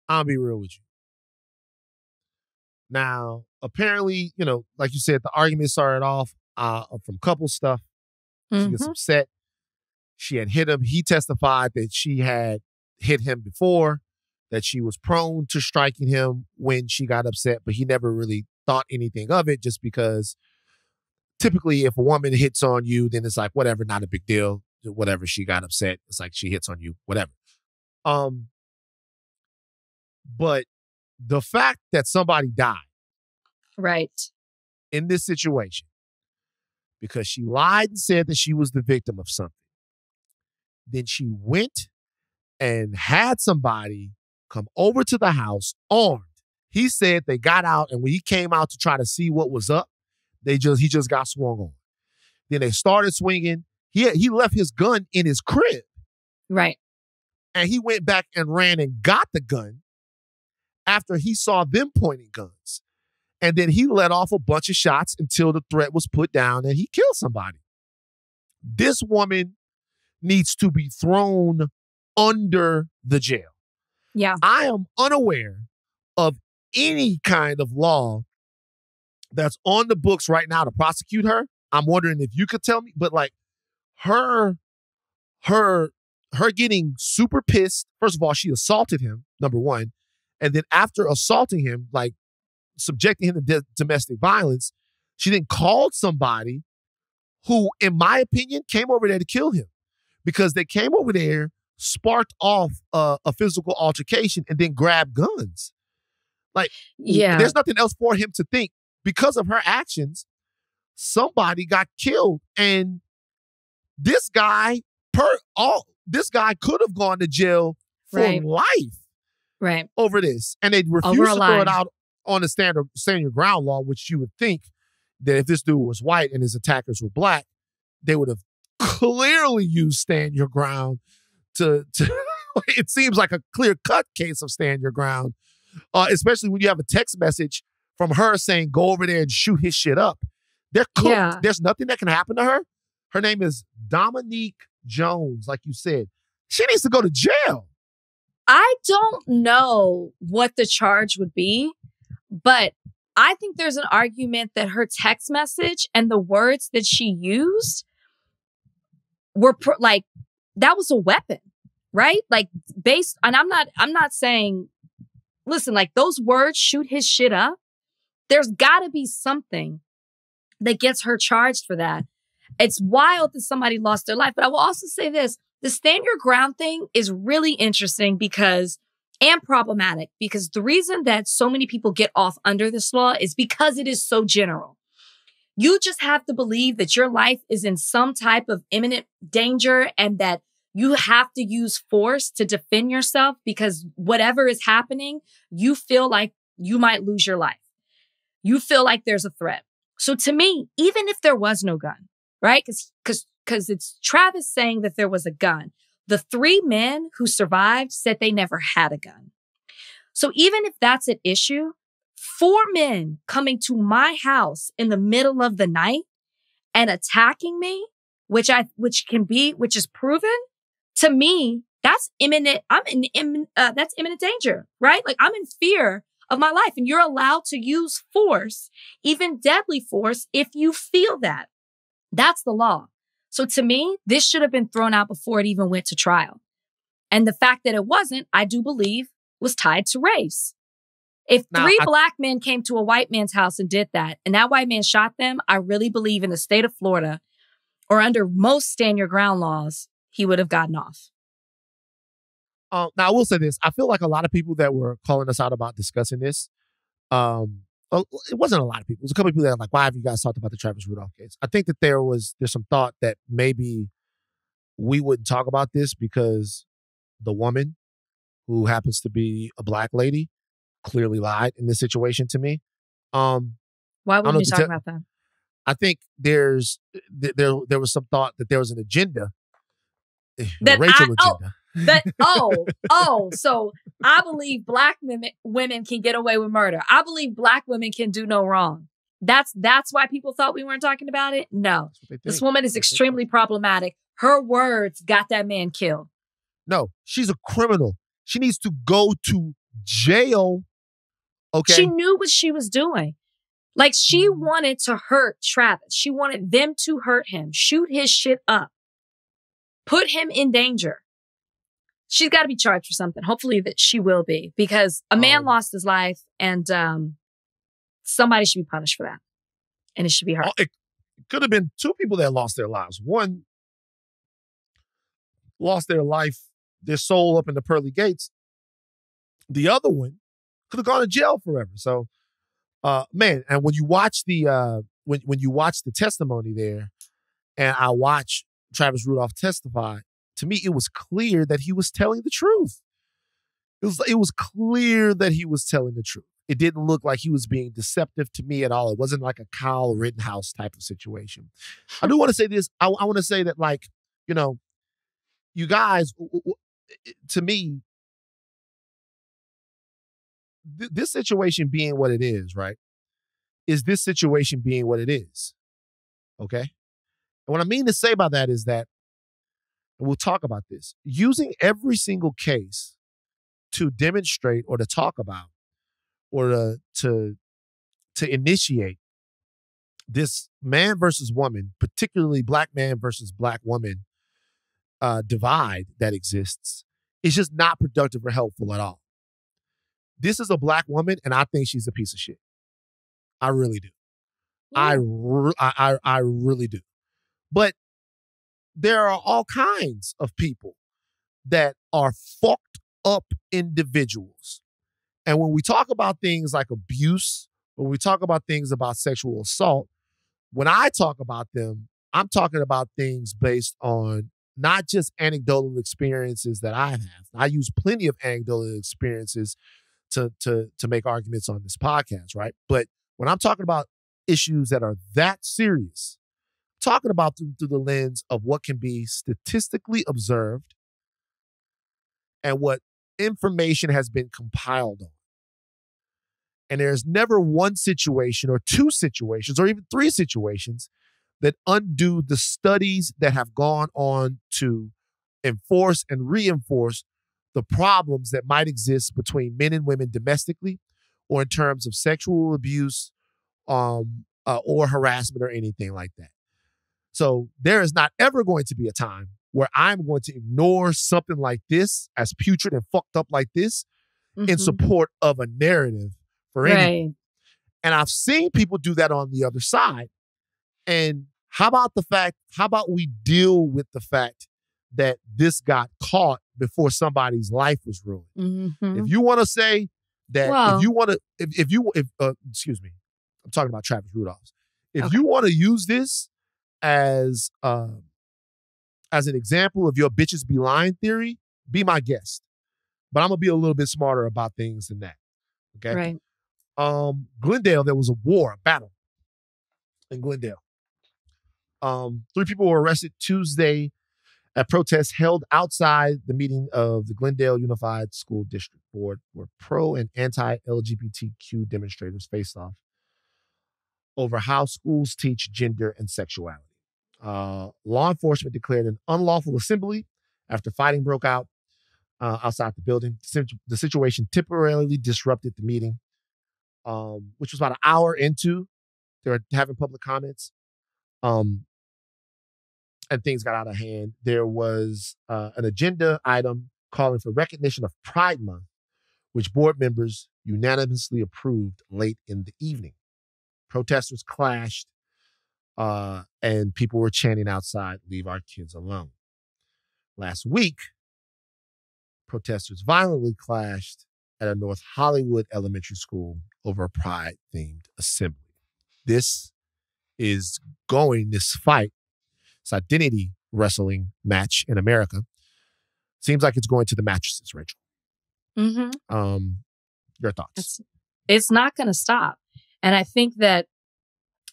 I'll be real with you. Now, apparently, like you said, the argument started off from couple stuff. She gets upset. She had hit him. He testified that she had hit him before, that she was prone to striking him when she got upset, but he never really thought anything of it, just because typically if a woman hits on you, then it's like, whatever, not a big deal. Whatever, she got upset. It's like she hits on you, whatever. But the fact that somebody died right in this situation because she lied and said that she was the victim of something, then she went and had somebody come over to the house armed. He said they got out, and when he came out to try to see what was up, he just got swung on. Then they started swinging. He left his gun in his crib. Right. And he went back and ran and got the gun after he saw them pointing guns. And then he let off a bunch of shots until the threat was put down and he killed somebody. This woman needs to be thrown under the jail. Yeah. I am unaware of any kind of law that's on the books right now to prosecute her. I'm wondering if you could tell me, but like her getting super pissed. First of all, she assaulted him, number one. And then after assaulting him, like subjecting him to domestic violence, she then called somebody who, in my opinion, came over there to kill him, because they came over there, sparked off a physical altercation, and then grabbed guns. Like, there's nothing else for him to think. Because of her actions, somebody got killed. And this guy could have gone to jail for life over this. And they refused to throw it out on the stand your ground law, which you would think that if this dude was white and his attackers were black, they would have clearly used stand your ground to it seems like a clear-cut case of stand your ground, especially when you have a text message from her saying, go over there and shoot his shit up. They're cooked. Yeah. There's nothing that can happen to her. Her name is Dominique Jones, like you said. She needs to go to jail. I don't know what the charge would be, but I think there's an argument that her text message and the words that she used were that was a weapon, right? Like and I'm not saying, listen, like those words, shoot his shit up. There's gotta be something that gets her charged for that. It's wild that somebody lost their life. But I will also say this, the stand your ground thing is really interesting and problematic, because the reason that so many people get off under this law is because it is so general. You just have to believe that your life is in some type of imminent danger and that you have to use force to defend yourself, because whatever is happening, you feel like you might lose your life. You feel like there's a threat. So to me, even if there was no gun, right? Because it's Travis saying that there was a gun. The 3 men who survived said they never had a gun. So even if that's an issue, 4 men coming to my house in the middle of the night and attacking me, which is proven, to me, that's imminent. That's imminent danger, right? Like I'm in fear of my life, and you're allowed to use force, even deadly force, if you feel that. That's the law. So to me, this should have been thrown out before it even went to trial. And the fact that it wasn't, I do believe, was tied to race. If 3 black men came to a white man's house and did that, and that white man shot them, I really believe in the state of Florida, or under most stand your ground laws, he would have gotten off. Now, I will say this. I feel like a lot of people that were calling us out about discussing this, it wasn't a lot of people. It was a couple of people that are like, why have you guys talked about the Travis Rudolph case? I think that there's some thought that maybe we wouldn't talk about this because the woman, who happens to be a black lady, clearly lied in this situation to me. Why wouldn't you talk about that? I think there was some thought that there was an agenda, Rachel agenda. So I believe black women can get away with murder. I believe black women can do no wrong. That's why people thought we weren't talking about it? No. This woman is extremely problematic. Her words got that man killed. No, she's a criminal. She needs to go to jail. Okay. She knew what she was doing. Like, she wanted to hurt Travis. She wanted them to hurt him, shoot his shit up, put him in danger. She's got to be charged for something. Hopefully that she will be, because a man lost his life, and somebody should be punished for that. And it should be her. It could have been two people that lost their lives. One lost their life, their soul up in the pearly gates. The other one could have gone to jail forever. So, man, and when you watch the when you watch the testimony there, and I watch Travis Rudolph testify, to me it was clear that he was telling the truth. It was clear that he was telling the truth. It didn't look like he was being deceptive to me at all. It wasn't like a Kyle Rittenhouse type of situation. I do want to say this. I want to say that, like, you know, you guys, to me, this situation being what it is, right, is this situation being what it is, okay? And what I mean to say by that is that, and we'll talk about this, using every single case to demonstrate or to talk about or to initiate this man versus woman, particularly black man versus black woman divide that exists, is just not productive or helpful at all. This is a black woman, and I think she's a piece of shit. I really do. Yeah. I really do. But there are all kinds of people that are fucked up individuals. And when we talk about things like abuse, when we talk about things about sexual assault, when I talk about them, I'm talking about things based on not just anecdotal experiences that I have. I use plenty of anecdotal experiences to make arguments on this podcast, right? But when I'm talking about issues that are that serious, I'm talking about them through the lens of what can be statistically observed and what information has been compiled on. And there's never one situation or two situations or even three situations that undo the studies that have gone on to enforce and reinforce the problems that might exist between men and women domestically or in terms of sexual abuse or harassment or anything like that. So there is not ever going to be a time where I'm going to ignore something like this, as putrid and fucked up like this, in support of a narrative for anything. And I've seen people do that on the other side. And how about we deal with the fact that this got before somebody's life was ruined? If you want to say that, excuse me, I'm talking about Travis Rudolph. If you want to use this as an example of your bitches be lying theory, be my guest. But I'm going to be a little bit smarter about things than that. Okay? Right. Glendale, there was a battle in Glendale. 3 people were arrested Tuesday at protests held outside the meeting of the Glendale Unified School District Board, where pro and anti-LGBTQ demonstrators faced off over how schools teach gender and sexuality. Law enforcement declared an unlawful assembly after fighting broke out outside the building. The situation temporarily disrupted the meeting, which was about an hour into. They were having public comments, and things got out of hand. There was an agenda item calling for recognition of Pride Month, which board members unanimously approved late in the evening. Protesters clashed, and people were chanting outside, "Leave our kids alone." Last week, protesters violently clashed at a North Hollywood elementary school over a Pride-themed assembly. This fight, this identity wrestling match in America, seems like it's going to the mattresses, Rachel. Your thoughts? It's not going to stop. And I think that,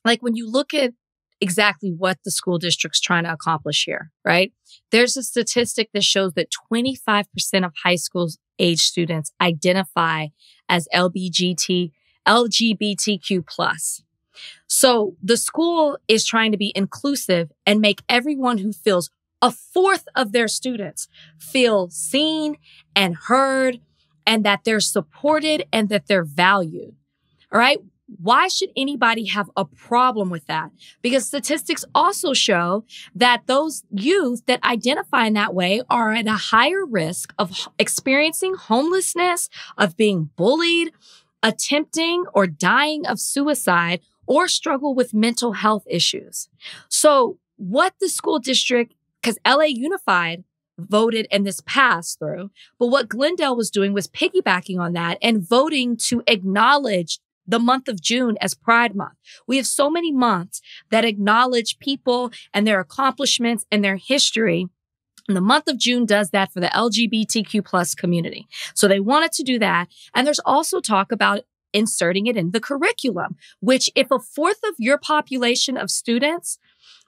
like, when you look at exactly what the school district's trying to accomplish here, right? There's a statistic that shows that 25% of high school age students identify as LGBTQ+. So the school is trying to be inclusive and make everyone who feels a fourth of their students feel seen and heard and that they're supported and that they're valued. All right. Why should anybody have a problem with that? Because statistics also show that those youth that identify in that way are at a higher risk of experiencing homelessness, of being bullied, attempting or dying of suicide, or struggle with mental health issues. So what the school district, because LA Unified voted and this passed through, but what Glendale was doing was piggybacking on that and voting to acknowledge the month of June as Pride Month. We have so many months that acknowledge people and their accomplishments and their history. And the month of June does that for the LGBTQ plus community. So they wanted to do that. And there's also talk about inserting it in the curriculum, which if a fourth of your population of students,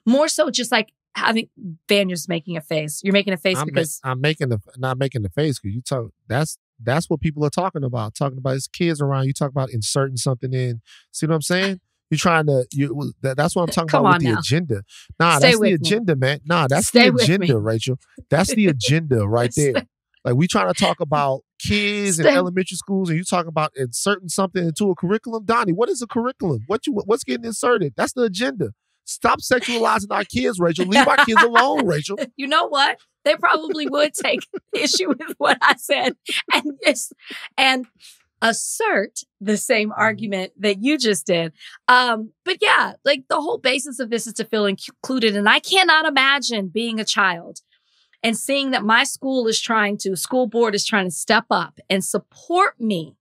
more so just like having, Van, you're just making a face. You're making a face because I'm not making the face because you talk, that's what people are talking about his kids around. You talk about inserting something in. See what I'm saying? You're trying to, that's what I'm talking about with the agenda. Nah, that's the agenda, man. Nah, that's the agenda, Rachel. That's the agenda right there. Like we trying to talk about kids in elementary schools and you talking about inserting something into a curriculum. Donnie, what is a curriculum? What's getting inserted? That's the agenda. Stop sexualizing our kids, Rachel. Leave our kids alone, Rachel. You know what? They probably would take issue with what I said and assert the same argument that you just did. But yeah, like the whole basis of this is to feel included. And I cannot imagine being a child and seeing that my school board is trying to step up and support me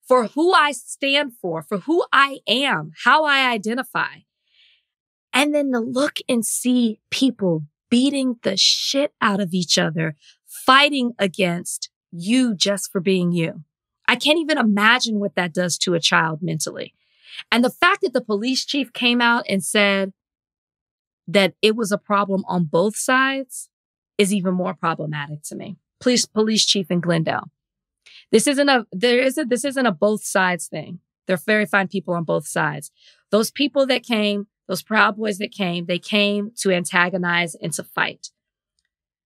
for who I stand for who I am, how I identify. And then to look and see people beating the shit out of each other, fighting against you just for being you. I can't even imagine what that does to a child mentally. And the fact that the police chief came out and said that it was a problem on both sides is even more problematic to me. Police chief in Glendale. This isn't a both sides thing. They're very fine people on both sides. Those people that came, those Proud Boys that came, they came to antagonize and to fight.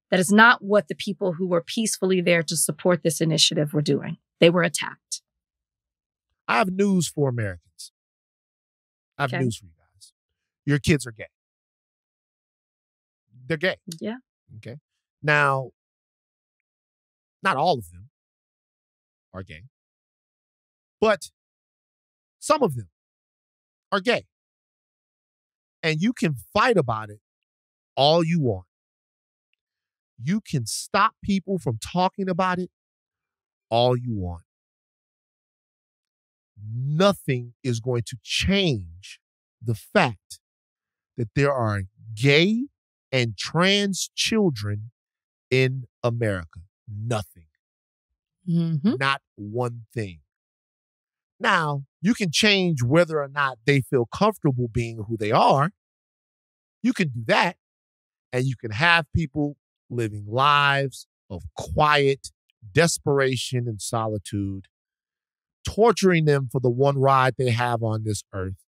That is not what the people who were peacefully there to support this initiative were doing. They were attacked. I have news for Americans. I have news for you guys. Your kids are gay. They're gay. Yeah. Okay. Now, not all of them are gay, but some of them are gay. And you can fight about it all you want. You can stop people from talking about it all you want. Nothing is going to change the fact that there are gay and trans children in America. Nothing. Mm-hmm. Not one thing. Now, you can change whether or not they feel comfortable being who they are. You can do that. And you can have people living lives of quiet desperation and solitude, torturing them for the one ride they have on this earth,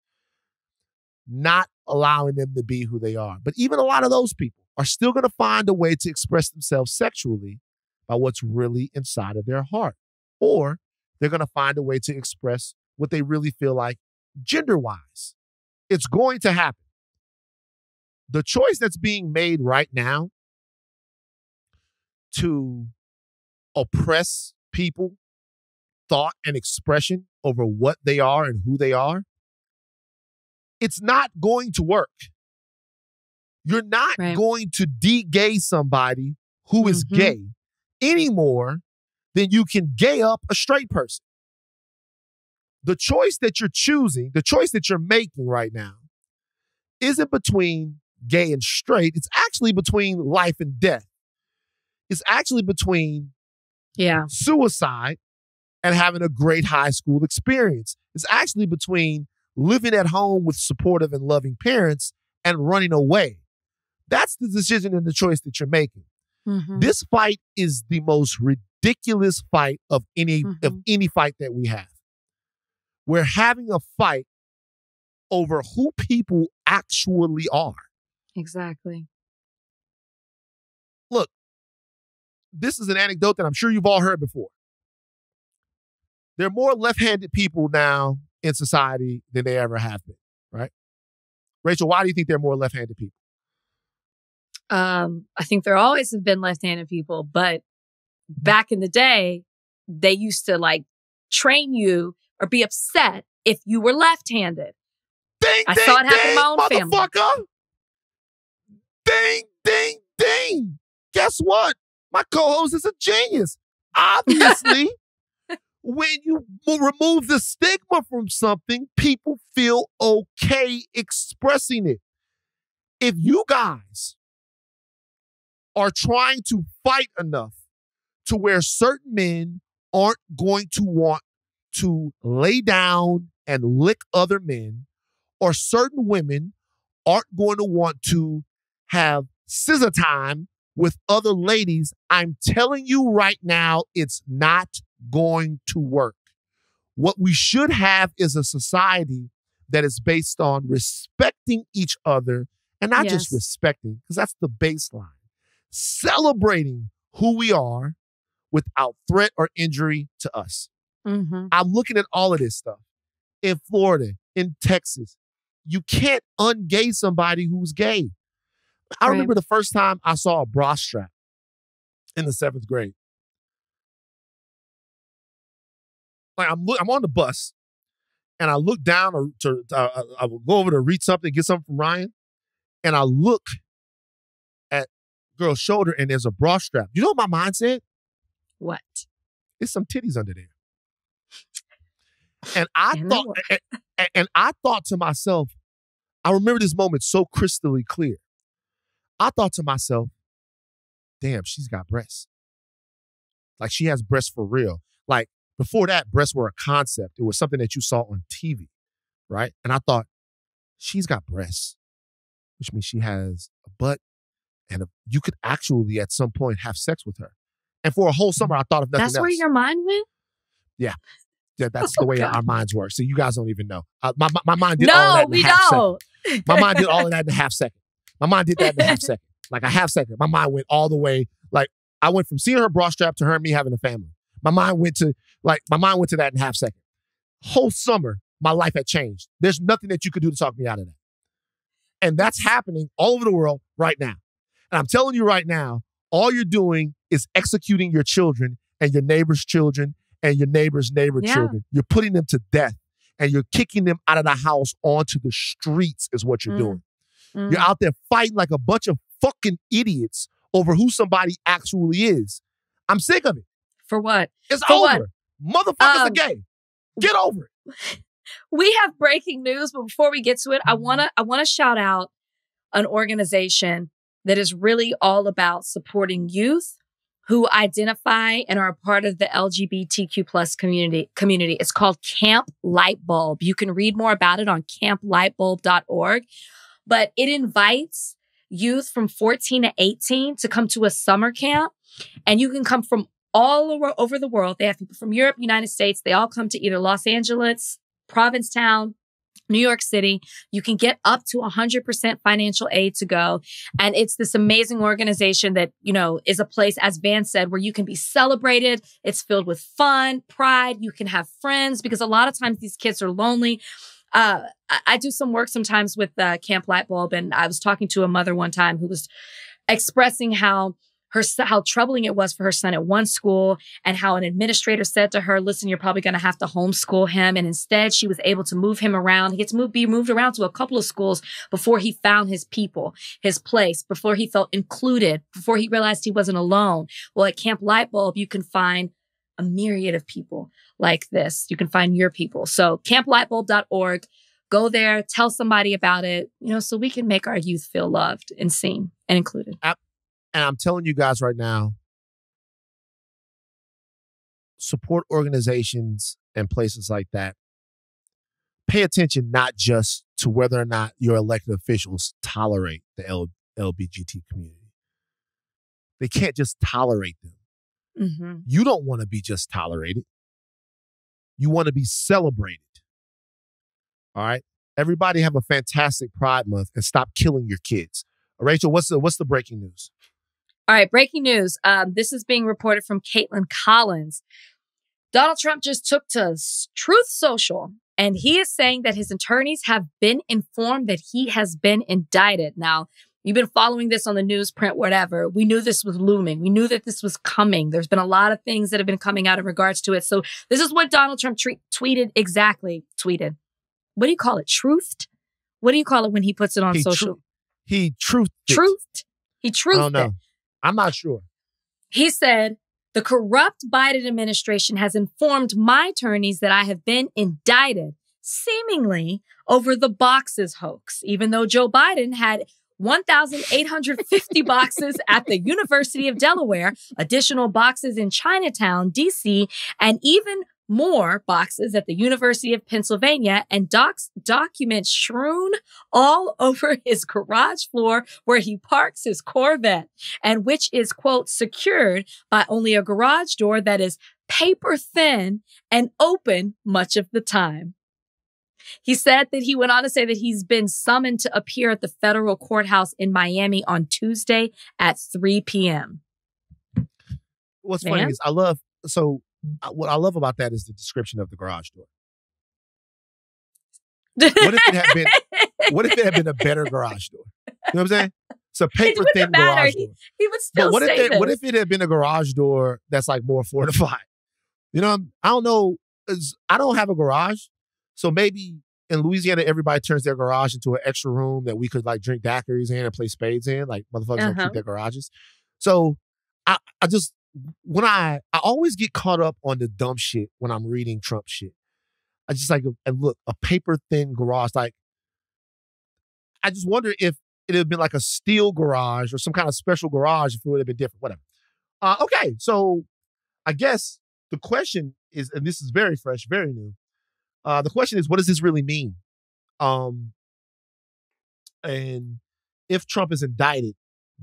not allowing them to be who they are. But even a lot of those people are still going to find a way to express themselves sexually by what's really inside of their heart. Or they're going to find a way to express what they really feel like gender-wise. It's going to happen. The choice that's being made right now to oppress people, thought and expression over what they are and who they are, it's not going to work. You're not going to de-gay somebody who is gay any more than you can gay up a straight person. The choice that you're choosing, the choice that you're making right now, isn't between gay and straight. It's actually between life and death. It's actually between suicide and having a great high school experience. It's actually between living at home with supportive and loving parents and running away. That's the decision and the choice that you're making. Mm-hmm. This fight is the most ridiculous fight of any fight that we have. We're having a fight over who people actually are. Exactly. Look, this is an anecdote that I'm sure you've all heard before. There are more left-handed people now in society than they ever have been, right? Rachel, why do you think there are more left-handed people? I think there always have been left-handed people, but back in the day, they used to like train you or be upset if you were left-handed. Ding, I ding, saw it happen in ding, my own family. motherfucker. Ding, ding, ding. Guess what? My co-host is a genius. Obviously, when you remove the stigma from something, people feel okay expressing it. If you guys are trying to fight enough to where certain men aren't going to want to lay down and lick other men, or certain women aren't going to want to have scissor time with other ladies, I'm telling you right now, it's not going to work. What we should have is a society that is based on respecting each other, and not just respecting, because that's the baseline. Celebrating who we are without threat or injury to us. Mm-hmm. I'm looking at all of this stuff. In Florida, in Texas, you can't ungay somebody who's gay. I remember the first time I saw a bra strap in the 7th grade. Like I'm on the bus, and I look down I will go over to read something, get something from Ryan, and I look at girl's shoulder, and there's a bra strap. You know what my mind said? What? There's some titties under there. And I thought to myself, I remember this moment so crystally clear. I thought to myself, damn, she's got breasts. Like, she has breasts for real. Like, before that, breasts were a concept. It was something that you saw on TV, right? And I thought, she's got breasts, which means she has a butt, and you could actually at some point have sex with her. And for a whole summer, I thought of nothing else. That's where your mind went? Yeah. Yeah, that's the way our minds work. So you guys don't even know. My mind did all of that in a half second. My mind did all of that in a half second. My mind did that in a half second. Like a half second. My mind went all the way. Like, I went from seeing her bra strap to her and me having a family. My mind went to that in a half second. Whole summer, my life had changed. There's nothing that you could do to talk me out of that. And that's happening all over the world right now. And I'm telling you right now, all you're doing is executing your children and your neighbor's children and your neighbor's children. You're putting them to death, and you're kicking them out of the house onto the streets is what you're doing. You're out there fighting like a bunch of fucking idiots over who somebody actually is. I'm sick of it. For what? It's over. Motherfuckers are gay. Get over it. We have breaking news, but before we get to it, I wanna shout out an organization that is really all about supporting youth who identify and are a part of the LGBTQ plus community. It's called Camp Lightbulb. You can read more about it on camplightbulb.org. But it invites youth from 14 to 18 to come to a summer camp. And you can come from all over the world. They have people from Europe, United States. They all come to either Los Angeles, Provincetown, New York City. You can get up to 100% financial aid to go. And it's this amazing organization that, you know, is a place, as Van said, where you can be celebrated. It's filled with fun, pride. You can have friends, because a lot of times these kids are lonely. I do some work sometimes with Camp Lightbulb, and I was talking to a mother one time who was expressing how troubling it was for her son at one school, and how an administrator said to her, listen, you're probably going to have to homeschool him. And instead, she was able to move him around. He gets to be moved around to a couple of schools before he found his people, his place, before he felt included, before he realized he wasn't alone. Well, at Camp Lightbulb, you can find a myriad of people like this. You can find your people. So camplightbulb.org. Go there, tell somebody about it, you know, so we can make our youth feel loved and seen and included. And I'm telling you guys right now, support organizations and places like that. Pay attention not just to whether or not your elected officials tolerate the LGBT community. They can't just tolerate them. Mm-hmm. You don't want to be just tolerated. You want to be celebrated. All right? Everybody have a fantastic Pride Month and stop killing your kids. Rachel, what's the breaking news? All right, breaking news. This is being reported from Caitlin Collins. Donald Trump just took to Truth Social, and he is saying that his attorneys have been informed that he has been indicted. Now, you've been following this on the news, print, whatever. We knew this was looming. We knew that this was coming. There's been a lot of things that have been coming out in regards to it. So this is what Donald Trump tweeted exactly. Tweeted. What do you call it? Truthed? What do you call it when he puts it on social? He truthed it. Truthed? He truthed I don't know. it. I'm not sure. He said, the corrupt Biden administration has informed my attorneys that I have been indicted, seemingly over the boxes hoax, even though Joe Biden had 1,850 boxes at the University of Delaware, additional boxes in Chinatown, D.C., and even more boxes at the University of Pennsylvania, and documents strewn all over his garage floor where he parks his Corvette, and which is, quote, secured by only a garage door that is paper thin and open much of the time. He said that he went on to say that he's been summoned to appear at the federal courthouse in Miami on Tuesday at 3 p.m. What's funny is what I love about that is the description of the garage door. What if it had been a better garage door? You know what I'm saying? It's a paper thin garage door. He would still say this. What if it had been a garage door that's like more fortified? You know, I don't know. I don't have a garage. So maybe in Louisiana, everybody turns their garage into an extra room that we could like drink daiquiris in and play spades in. Like motherfuckers don't keep their garages. So I always get caught up on the dumb shit when I'm reading Trump shit. I just like, and look, a paper thin garage. Like, I just wonder if it had been like a steel garage or some kind of special garage if it would have been different, whatever. Okay, so I guess the question is, and this is very fresh, very new. The question is, what does this really mean? And if Trump is indicted,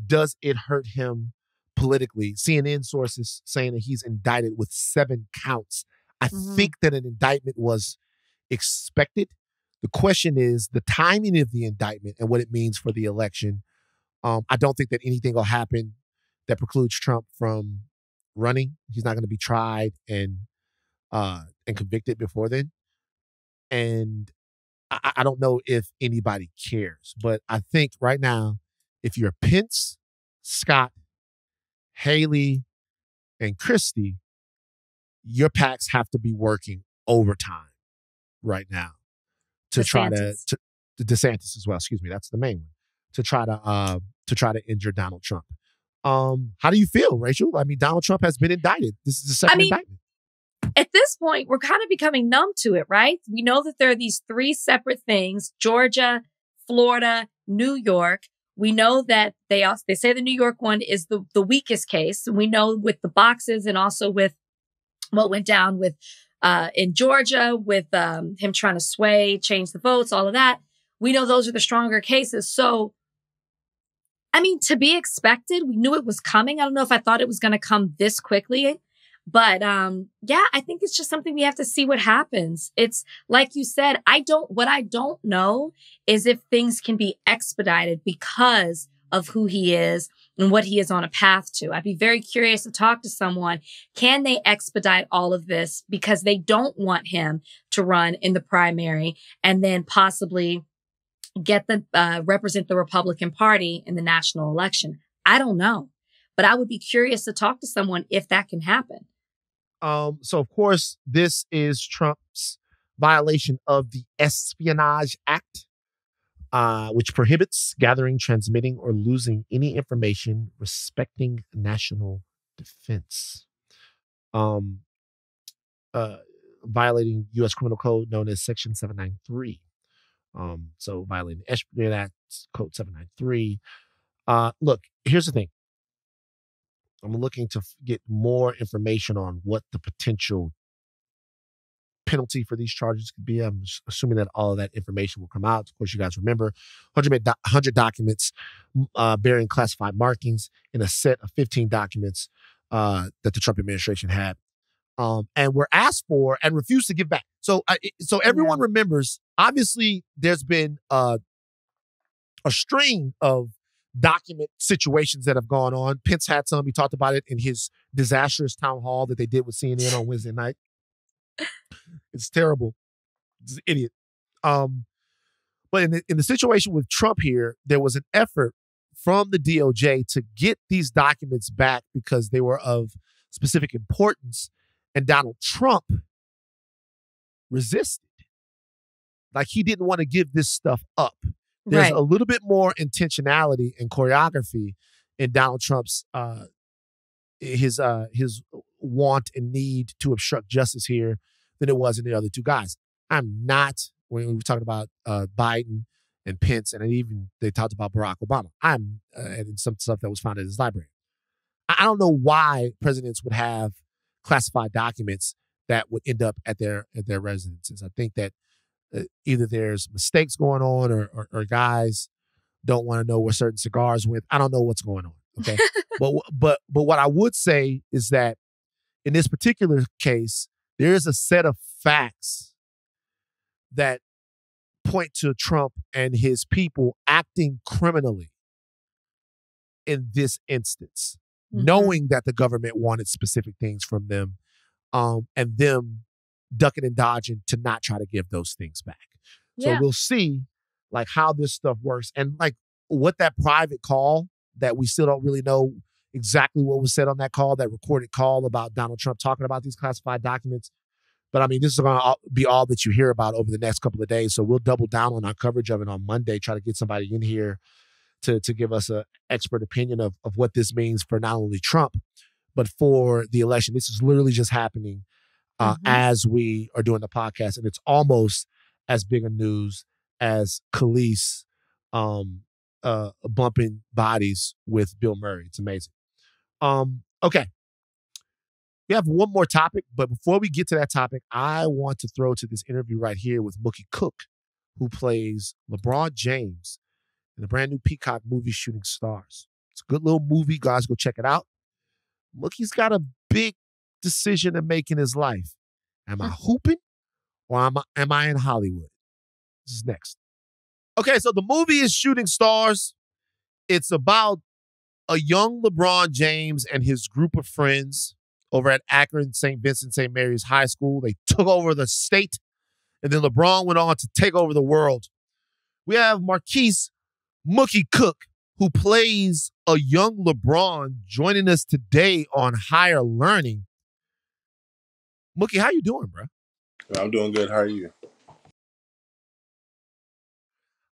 does it hurt him politically? CNN sources saying that he's indicted with 7 counts. I think that an indictment was expected. The question is the timing of the indictment and what it means for the election. I don't think that anything will happen that precludes Trump from running. He's not going to be tried and convicted before then. And I don't know if anybody cares, but I think right now, if you're Pence, Scott, Haley, and Christie, your PACs have to be working overtime right now to try to DeSantis as well. Excuse me, that's the main one, to try to injure Donald Trump. How do you feel, Rachel? I mean, Donald Trump has been indicted. This is the second indictment. At this point, we're kind of becoming numb to it, right? We know that there are these 3 separate things: Georgia, Florida, New York. We know that they say the New York one is the weakest case. We know with the boxes and also with what went down with in Georgia with him trying to change the votes, all of that. We know those are the stronger cases. So, I mean, to be expected, we knew it was coming. I don't know if I thought it was going to come this quickly. But yeah, I think it's just something we have to see what happens. It's like you said, what I don't know is if things can be expedited because of who he is and what he is on a path to. I'd be very curious to talk to someone. Can they expedite all of this because they don't want him to run in the primary and then possibly represent the Republican Party in the national election? I don't know, but I would be curious to talk to someone if that can happen. So, of course, this is Trump's violation of the Espionage Act, which prohibits gathering, transmitting, or losing any information respecting national defense. Violating U.S. Criminal Code known as Section 793. So, violating the Espionage Act, Code 793. Look, here's the thing. I'm looking to get more information on what the potential penalty for these charges could be. I'm assuming that all of that information will come out. Of course, you guys remember 100 documents bearing classified markings in a set of 15 documents that the Trump administration had and were asked for and refused to give back. So everyone remembers, obviously, there's been a string of document situations that have gone on. Pence had some. He talked about it in his disastrous town hall that they did with CNN on Wednesday night. It's terrible. It's an idiot. But in the situation with Trump here, there was an effort from the DOJ to get these documents back because they were of specific importance, and Donald Trump resisted. Like, he didn't want to give this stuff up. There's a little bit more intentionality and choreography in Donald Trump's his want and need to obstruct justice here than it was in the other two guys. I'm not, when we were talking about Biden and Pence, and even they talked about Barack Obama, and some stuff that was found in his library. I don't know why presidents would have classified documents that would end up at their residences. I think that either there's mistakes going on or guys don't want to know where certain cigars went. I don't know what's going on. Okay. but what I would say is that in this particular case, there is a set of facts that point to Trump and his people acting criminally in this instance, knowing that the government wanted specific things from them, and them ducking and dodging to not try to give those things back. So we'll see like how this stuff works and like what that private call that we still don't really know exactly what was said on that call, that recorded call about Donald Trump talking about these classified documents. But I mean, this is going to be all that you hear about over the next couple of days. So we'll double down on our coverage of it on Monday, try to get somebody in here to give us an expert opinion of what this means for not only Trump, but for the election. This is literally just happening as we are doing the podcast. And it's almost as big a news as Kelis bumping bodies with Bill Murray. It's amazing. Okay. We have one more topic, but before we get to that topic, I want to throw to this interview right here with Mookie Cook, who plays LeBron James in the brand new Peacock movie Shooting Stars. It's a good little movie. Guys, go check it out. Mookie's got a big decision to make in his life. Am I hooping or am I in Hollywood? This is next. Okay, so the movie is Shooting Stars. It's about a young LeBron James and his group of friends over at Akron St. Vincent St. Mary's High School. They took over the state, and then LeBron went on to take over the world. We have Marquis Mookie Cook, who plays a young LeBron, joining us today on Higher Learning. Mookie, how you doing, bro? I'm doing good. How are you?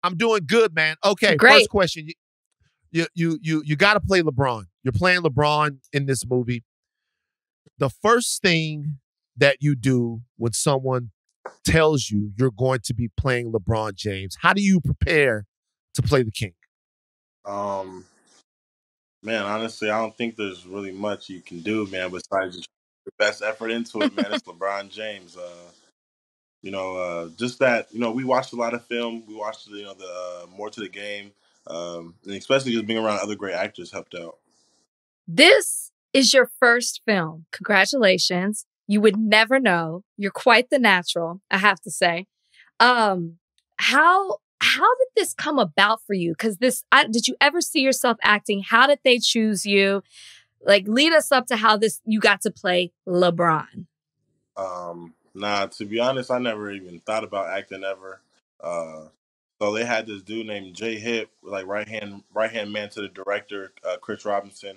I'm doing good, man. Okay, great. First question. You got to play LeBron. You're playing LeBron in this movie. The first thing that you do when someone tells you you're going to be playing LeBron James, how do you prepare to play the king? Man, honestly, I don't think there's really much you can do, man, besides just your best effort into it, man. It's LeBron James. Just that, we watched a lot of film. We watched, the more to the game, and especially just being around other great actors helped out. This is your first film. Congratulations. You would never know. You're quite the natural, I have to say. How did this come about for you? Because did you ever see yourself acting? How did they choose you? Like, lead us up to how you got to play LeBron. Nah, to be honest, I never even thought about acting ever. So they had this dude named Jay Hip, like right hand man to the director, Chris Robinson.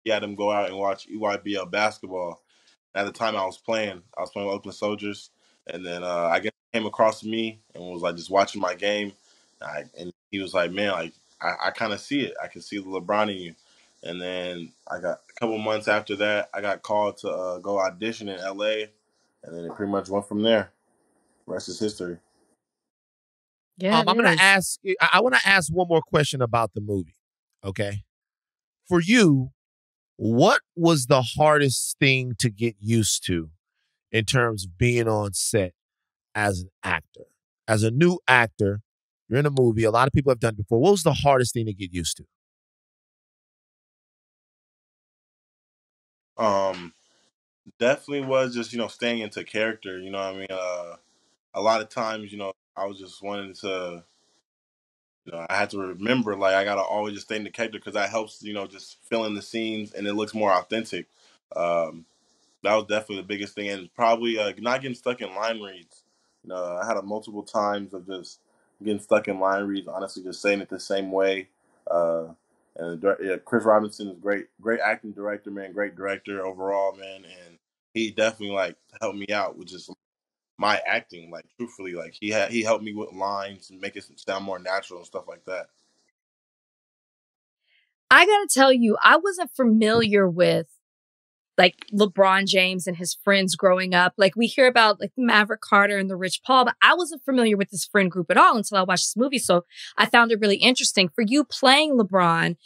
He had him go out and watch EYBL basketball. At the time, I was playing with Oakland Soldiers, and then I guess he came across me and was like just watching my game, and he was like, "Man, like I kind of see it. I can see the LeBron in you." And then I got a couple months after that, I got called to go audition in LA, and then it pretty much went from there. The rest is history. Yeah, I want to ask one more question about the movie. Okay, for you, what was the hardest thing to get used to in terms of being on set as an actor? As a new actor, you're in a movie. A lot of people have done it before. What was the hardest thing to get used to? Definitely was just, staying into character. You know what I mean? A lot of times, I was just wanting to, I had to remember, like, I got to always just stay in the character because that helps, just fill in the scenes and it looks more authentic. Um, that was definitely the biggest thing. And probably not getting stuck in line reads. I had multiple times of just getting stuck in line reads, honestly, just saying it the same way. Uh, Chris Robinson is great acting director, man, great director overall, man. And he definitely, like, helped me out with just my acting, like, truthfully. Like, he helped me with lines and make it sound more natural and stuff like that. I gotta tell you, I wasn't familiar with like LeBron James and his friends growing up. Like we hear about like Maverick Carter and the Rich Paul, but I wasn't familiar with this friend group at all until I watched this movie. So I found it really interesting for you playing LeBron.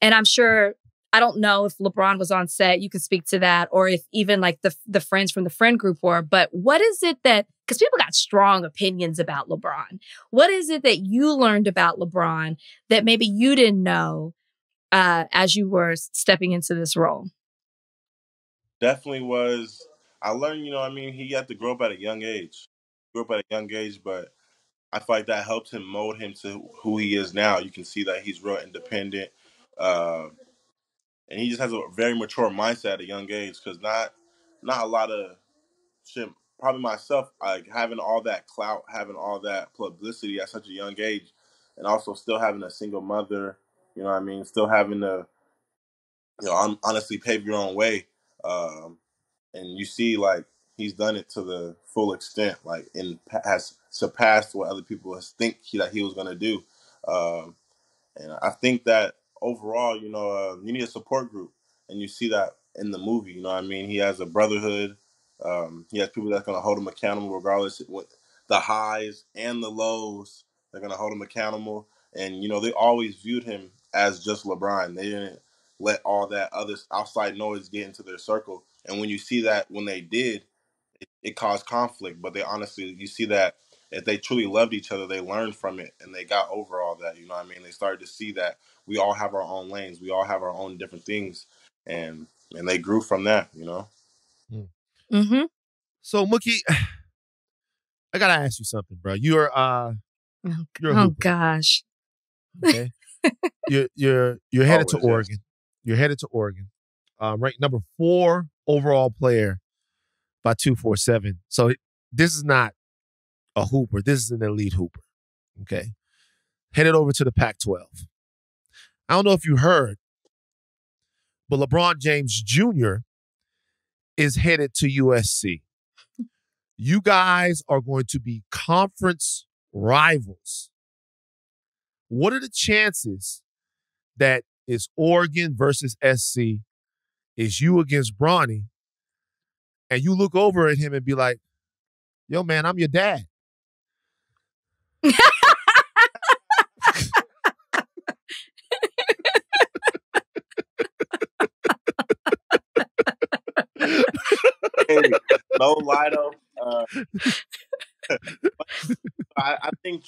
And I'm sure, I don't know if LeBron was on set, you can speak to that, or if even like the friends from the friend group were, but what is it that, because people got strong opinions about LeBron. What is it that you learned about LeBron that maybe you didn't know as you were stepping into this role? Definitely was. I learned, he had to grow up at a young age. But I feel like that helped him mold him to who he is now. You can see that he's real independent, and he just has a very mature mindset at a young age. Because not a lot of shit. Probably myself, like having all that clout, having all that publicity at such a young age, and also still having a single mother. You know what I mean? Still having to, honestly pave your own way. And you see, like, he's done it to the full extent, like, and has surpassed what other people think that he was going to do. Um, and I think that overall, you need a support group, and you see that in the movie. You know what I mean? He has a brotherhood. He has people that's going to hold him accountable, regardless of what the highs and the lows. They're going to hold him accountable, and they always viewed him as just LeBron. They didn't let all that other outside noise get into their circle. And when you see that, when they did, it caused conflict. But you see that if they truly loved each other, they learned from it and they got over all that. You know what I mean? They started to see that we all have our own lanes, we all have our own different things, and they grew from that. Mm-hmm. So Mookie, I gotta ask you something, bro. You're a hooper. Gosh. Okay. you're headed to Oregon. Yes. You're headed to Oregon. Ranked number 4 overall player by 247. So this is not a hooper. This is an elite hooper. Okay. Headed over to the Pac-12. I don't know if you heard, but LeBron James Jr. is headed to USC. You guys are going to be conference rivals. What are the chances that it's Oregon versus SC, is you against Bronny, and you look over at him and be like, yo, man, I'm your dad. Hey, no lie though. I think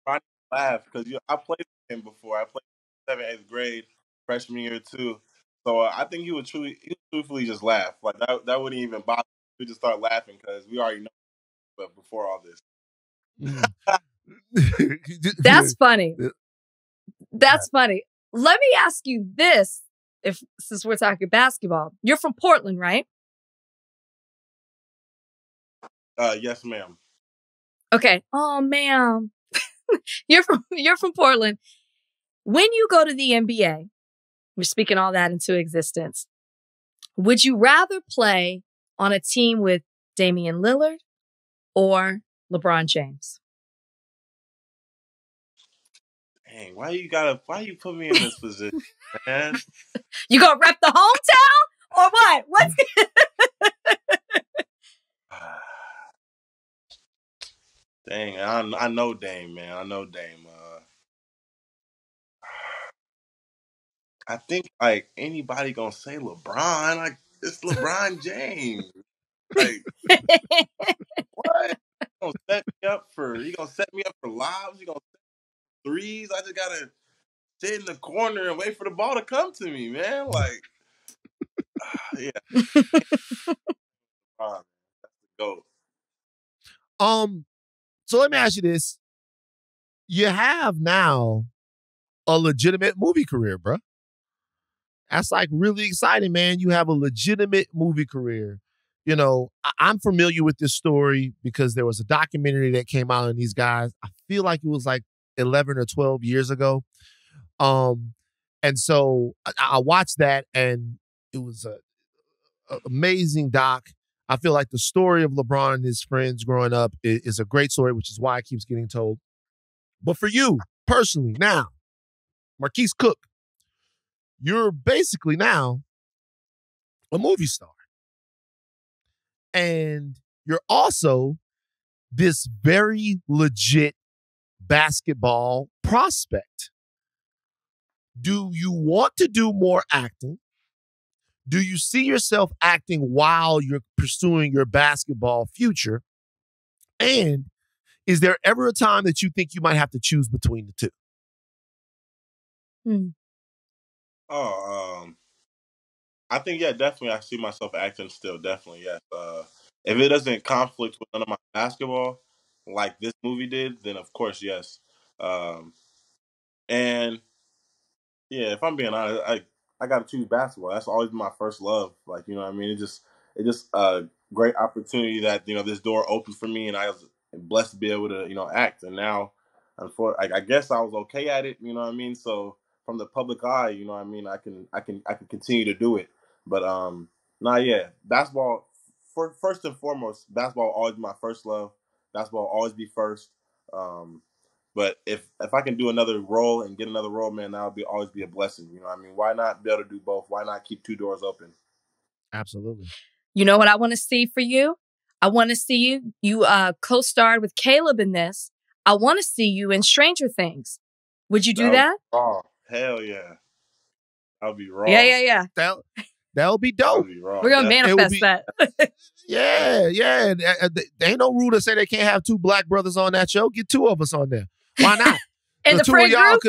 Ronnie laughed because I played with him before. I played 7th, 8th grade, freshman year too. So I think he would truthfully just laugh. Like that wouldn't even bother me. We just start laughing because we already know. But before all this, that's funny. That's funny. Let me ask you this: since we're talking basketball, you're from Portland, right? Yes, ma'am. Okay. Oh, ma'am. You're from Portland. When you go to the NBA, we're speaking all that into existence. Would you rather play on a team with Damian Lillard or LeBron James? Dang, why you put me in this position, man? You gonna rep the hometown or what? What's Dang, I know Dame, man. I know Dame. I think like anybody gonna say LeBron, like it's LeBron James. Like what? He gonna set me up for lobs, he gonna set threes. I just gotta sit in the corner and wait for the ball to come to me, man. Like yeah. So let me ask you this. You have now a legitimate movie career, bro. That's like really exciting, man. You have a legitimate movie career. You know, I'm familiar with this story because there was a documentary that came out on these guys. I feel like it was like 11 or 12 years ago. And so I watched that, and it was a amazing doc. I feel like the story of LeBron and his friends growing up is a great story, which is why it keeps getting told. But for you personally, now, Marquis Cook, you're basically now a movie star. And you're also this very legit basketball prospect. Do you want to do more acting? Do you see yourself acting while you're pursuing your basketball future? And is there ever a time that you think you might have to choose between the two? I think, yeah, definitely I see myself acting still, definitely, yes. If it doesn't conflict with none of my basketball, like this movie did, then of course, yes. And yeah, if I'm being honest, I gotta choose basketball. That's always been my first love. Like, you know what I mean? It just a great opportunity that, you know, this door opened for me, and I was blessed to be able to, you know, act. And now, I guess I was okay at it, you know what I mean? So from the public eye, you know what I mean, I can continue to do it. But nah, yeah, basketball, first and foremost, basketball will always be my first love. Basketball will always be first. But if I can do another role and get another role, man, that would always be a blessing. You know what I mean? Why not be able to do both? Why not keep two doors open? Absolutely. You know what I want to see for you? I want to see you. You co-starred with Caleb in this. I want to see you in Stranger Things. Would you do that? Raw. Hell yeah. That would be raw. Yeah. That'll be dope. Be raw. We're going to manifest that. Yeah. There ain't no rule to say they can't have two black brothers on that show. Get two of us on there. Why not? In the friend group?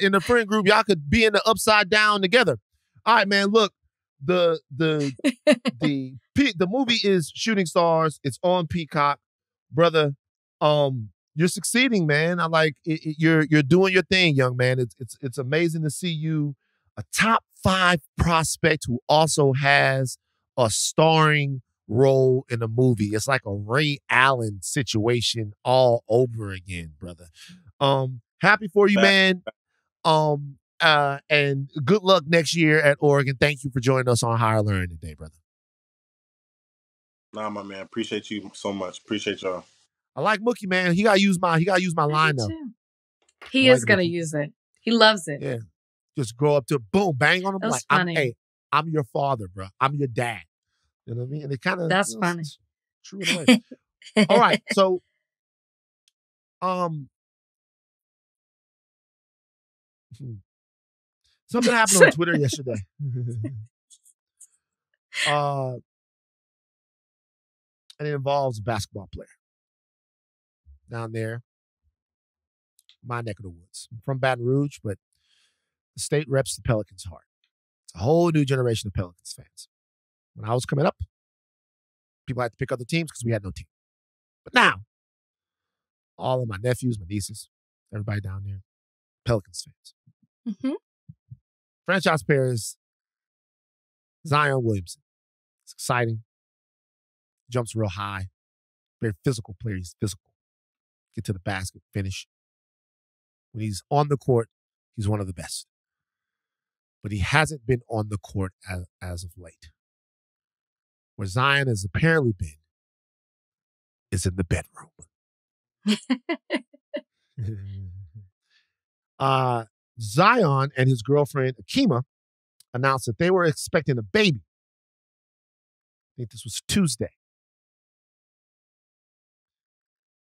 In the friend group, y'all could be in the upside down together. All right, man, look. The movie is Shooting Stars. It's on Peacock, brother. You're succeeding, man. I like it, you're doing your thing, young man. It's amazing to see you, a top 5 prospect who also has a starring role in a movie. It's like a Ray Allen situation all over again, brother. Happy for you, man. And good luck next year at Oregon. Thank you for joining us on Higher Learning today, brother. Nah, my man. Appreciate you so much. Appreciate y'all. I like Mookie, man. He gotta use my line though. He is gonna use it. He loves it. Yeah. Just grow up to boom, bang on him. That's funny. I'm your father, bro. I'm your dad. You know what I mean? And it kind of that's funny. True in a way. All right. So something happened on Twitter yesterday. And it involves a basketball player down there, my neck of the woods. I'm from Baton Rouge, but the state reps the Pelicans hard. It's a whole new generation of Pelicans fans. When I was coming up, people had to pick other teams because we had no team. But now, all of my nephews, my nieces, everybody down there, Pelicans fans. Mm-hmm. Franchise player is Zion Williamson. It's exciting. Jumps real high. Very physical player. He's physical. Get to the basket, finish. When he's on the court, he's one of the best. But he hasn't been on the court as of late. Where Zion has apparently been is in the bedroom. Zion and his girlfriend, Akima, announced that they were expecting a baby. I think this was Tuesday.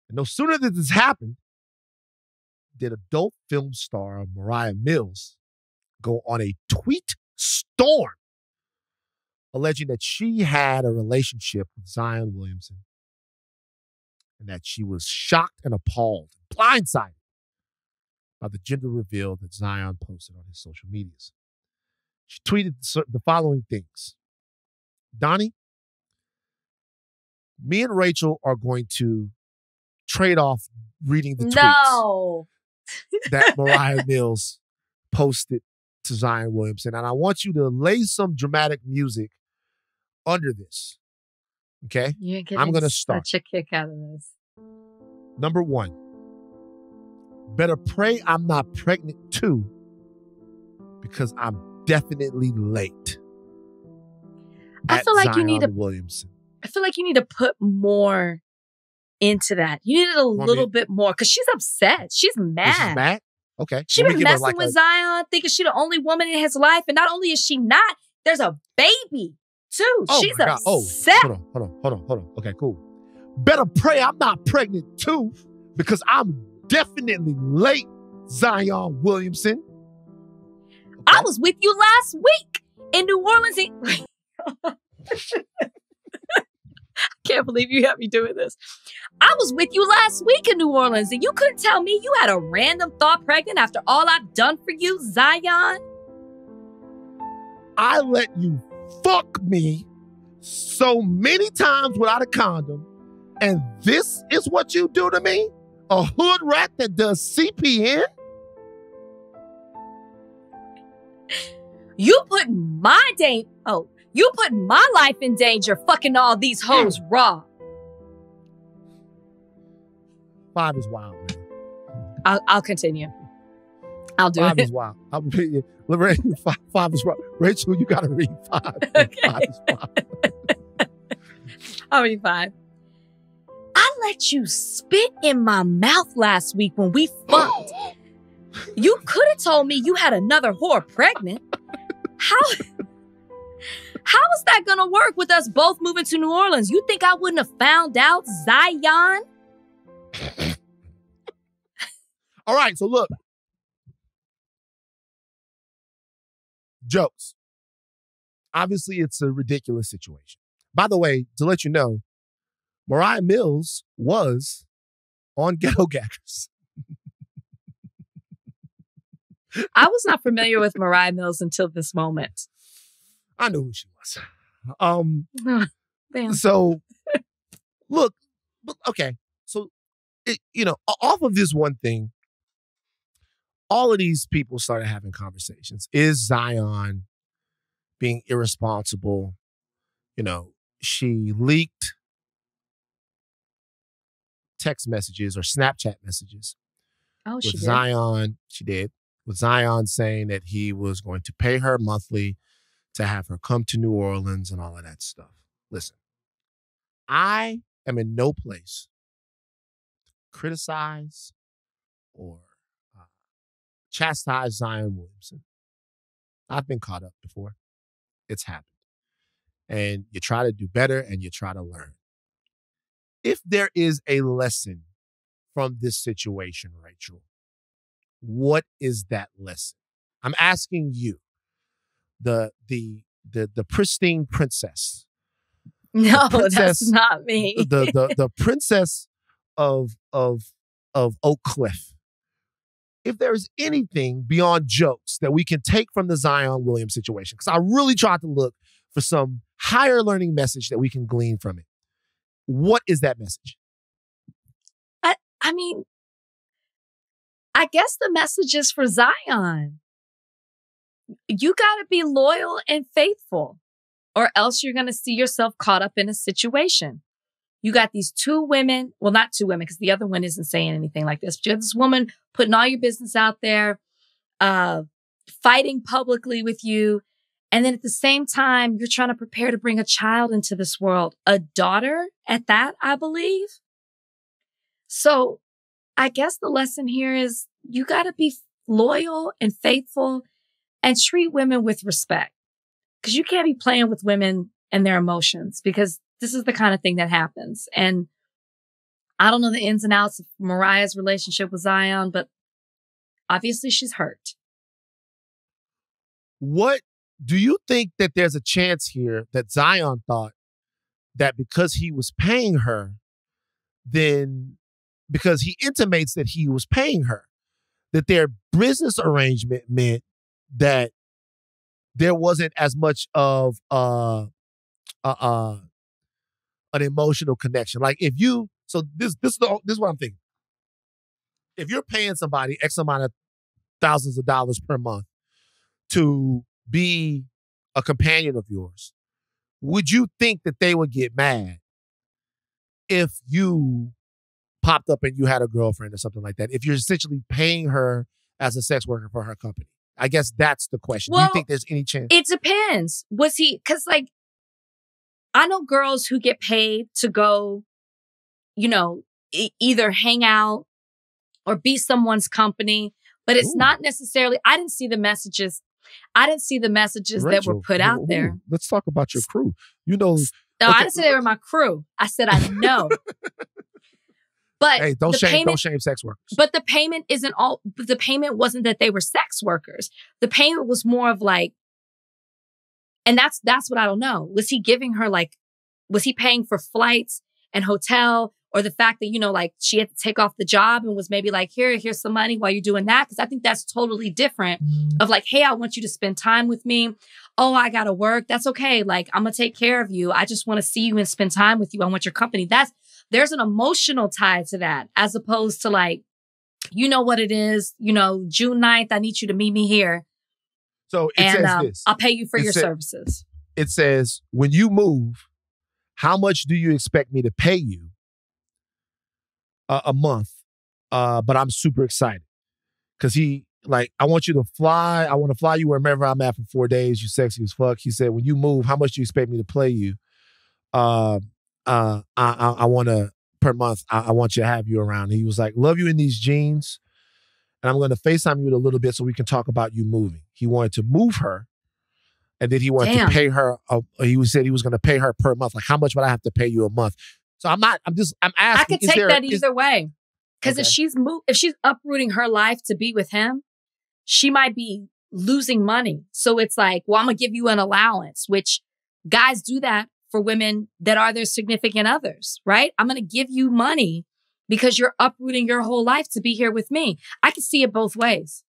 And no sooner did this happen, did adult film star Mariah Mills go on a tweet storm alleging that she had a relationship with Zion Williamson and that she was shocked and appalled, blindsided by the gender reveal that Zion posted on his social medias. She tweeted the following things. Donnie, Me and Rachel are going to trade off reading the tweets that Mariah Mills posted to Zion Williamson. And I want you to lay some dramatic music under this. Okay? I'm going to start. Such a kick out of this. Number 1. Better pray I'm not pregnant too, because I'm definitely late. I feel like Zion you need Williamson. I feel like you need to put more into that. You need it a little bit more because she's upset. She's mad. She's mad? Okay. She's been messing with Zion, thinking she's the only woman in his life. And not only is she not, there's a baby too. She's upset. Oh, hold on. Okay, cool. Better pray I'm not pregnant too, because I'm definitely late, Zion Williamson. Okay. I was with you last week in New Orleans. I can't believe you had me doing this. I was with you last week in New Orleans, and you couldn't tell me you had a random thought pregnant after all I've done for you, Zion. I let you fuck me so many times without a condom, and this is what you do to me? A hood rat that does CPN? You put my life in danger fucking all these hoes raw. 5 is wild, man. I'll continue. I'll do 5 it. 5 is wild. 5 is wild. Rachel, you got to read 5. Okay. 5 is wild. I'll read 5. I let you spit in my mouth last week when we fucked. You could have told me you had another whore pregnant. How is that going to work with us both moving to New Orleans? You think I wouldn't have found out, Zion? All right, so look. Jokes. Obviously, it's a ridiculous situation. By the way, to let you know, Mariah Mills was on Ghetto Gaggers. I was not familiar with Mariah Mills until this moment. I knew who she was. Damn. So, look, okay. So, off of this one thing, all of these people started having conversations. Is Zion being irresponsible? She leaked text messages or Snapchat messages with Zion. She did. With Zion saying that he was going to pay her monthly to have her come to New Orleans and all of that stuff. Listen, I am in no place to criticize or chastise Zion Williamson. I've been caught up before. It's happened. And you try to do better and you try to learn. If there is a lesson from this situation, Rachel, what is that lesson? I'm asking you, the pristine princess. No, that's not me. the princess of Oak Cliff. If there's anything beyond jokes that we can take from the Zion Williams situation, because I really tried to look for some higher learning message that we can glean from it. What is that message? I mean, I guess the message is for Zion. You got to be loyal and faithful, or else you're going to see yourself caught up in a situation. You got these 2 women, well, not 2 women, because the other one isn't saying anything like this, but you have this woman putting all your business out there, fighting publicly with you. And then at the same time, you're trying to prepare to bring a child into this world, a daughter at that, I believe. So I guess the lesson here is you got to be loyal and faithful and treat women with respect, because you can't be playing with women and their emotions, because this is the kind of thing that happens. And I don't know the ins and outs of Mariah's relationship with Zion, but obviously she's hurt. What do you think that there's a chance here that Zion thought that because he was paying her, then because he intimates that he was paying her, that their business arrangement meant that there wasn't as much of an emotional connection. Like if you, so this is what I'm thinking. If you're paying somebody X amount of thousands of dollars per month to be a companion of yours, would you think that they would get mad if you popped up and you had a girlfriend or something like that? If you're essentially paying her as a sex worker for her company? I guess that's the question. Well, do you think there's any chance? It depends. Was he, because like, I know girls who get paid to go, you know, either hang out or be someone's company, but it's not necessarily, I didn't see the messages. Rachel, that were put out there. Let's talk about your crew. You know. No, I didn't say they were my crew. I said I know. But hey, don't shame sex workers. But the payment isn't all. The payment wasn't that they were sex workers. The payment was more of like, and that's what I don't know. Was he giving her like, was he paying for flights and hotel, or the fact that, you know, like she had to take off the job and was maybe like, here's some money while you're doing that? Because I think that's totally different. Of like, hey, I want you to spend time with me. Oh, I gotta work. That's okay. Like, I'm gonna take care of you. I just want to see you and spend time with you. I want your company. There's an emotional tie to that, as opposed to like, you know what it is, you know, June 9th, I need you to meet me here. So it says this. I'll pay you for your services. It says, when you move, how much do you expect me to pay you a month? But I'm super excited. Because he, like, I want you to fly. I want to fly you wherever I'm at for 4 days. You sexy as fuck. He said, when you move, how much do you expect me to pay you? I want to, per month, I want you to have you around. And he was like, love you in these jeans. And I'm going to FaceTime you in a little bit so we can talk about you moving. He wanted to move her. And then he wanted to pay her. He said he was going to pay her per month. Like, how much would I have to pay you a month? So I'm asking. I could take that either way. Because if she's uprooting her life to be with him, she might be losing money. So it's like, well, I'm going to give you an allowance, which guys do that for women that are their significant others, right? I'm going to give you money because you're uprooting your whole life to be here with me. I can see it both ways.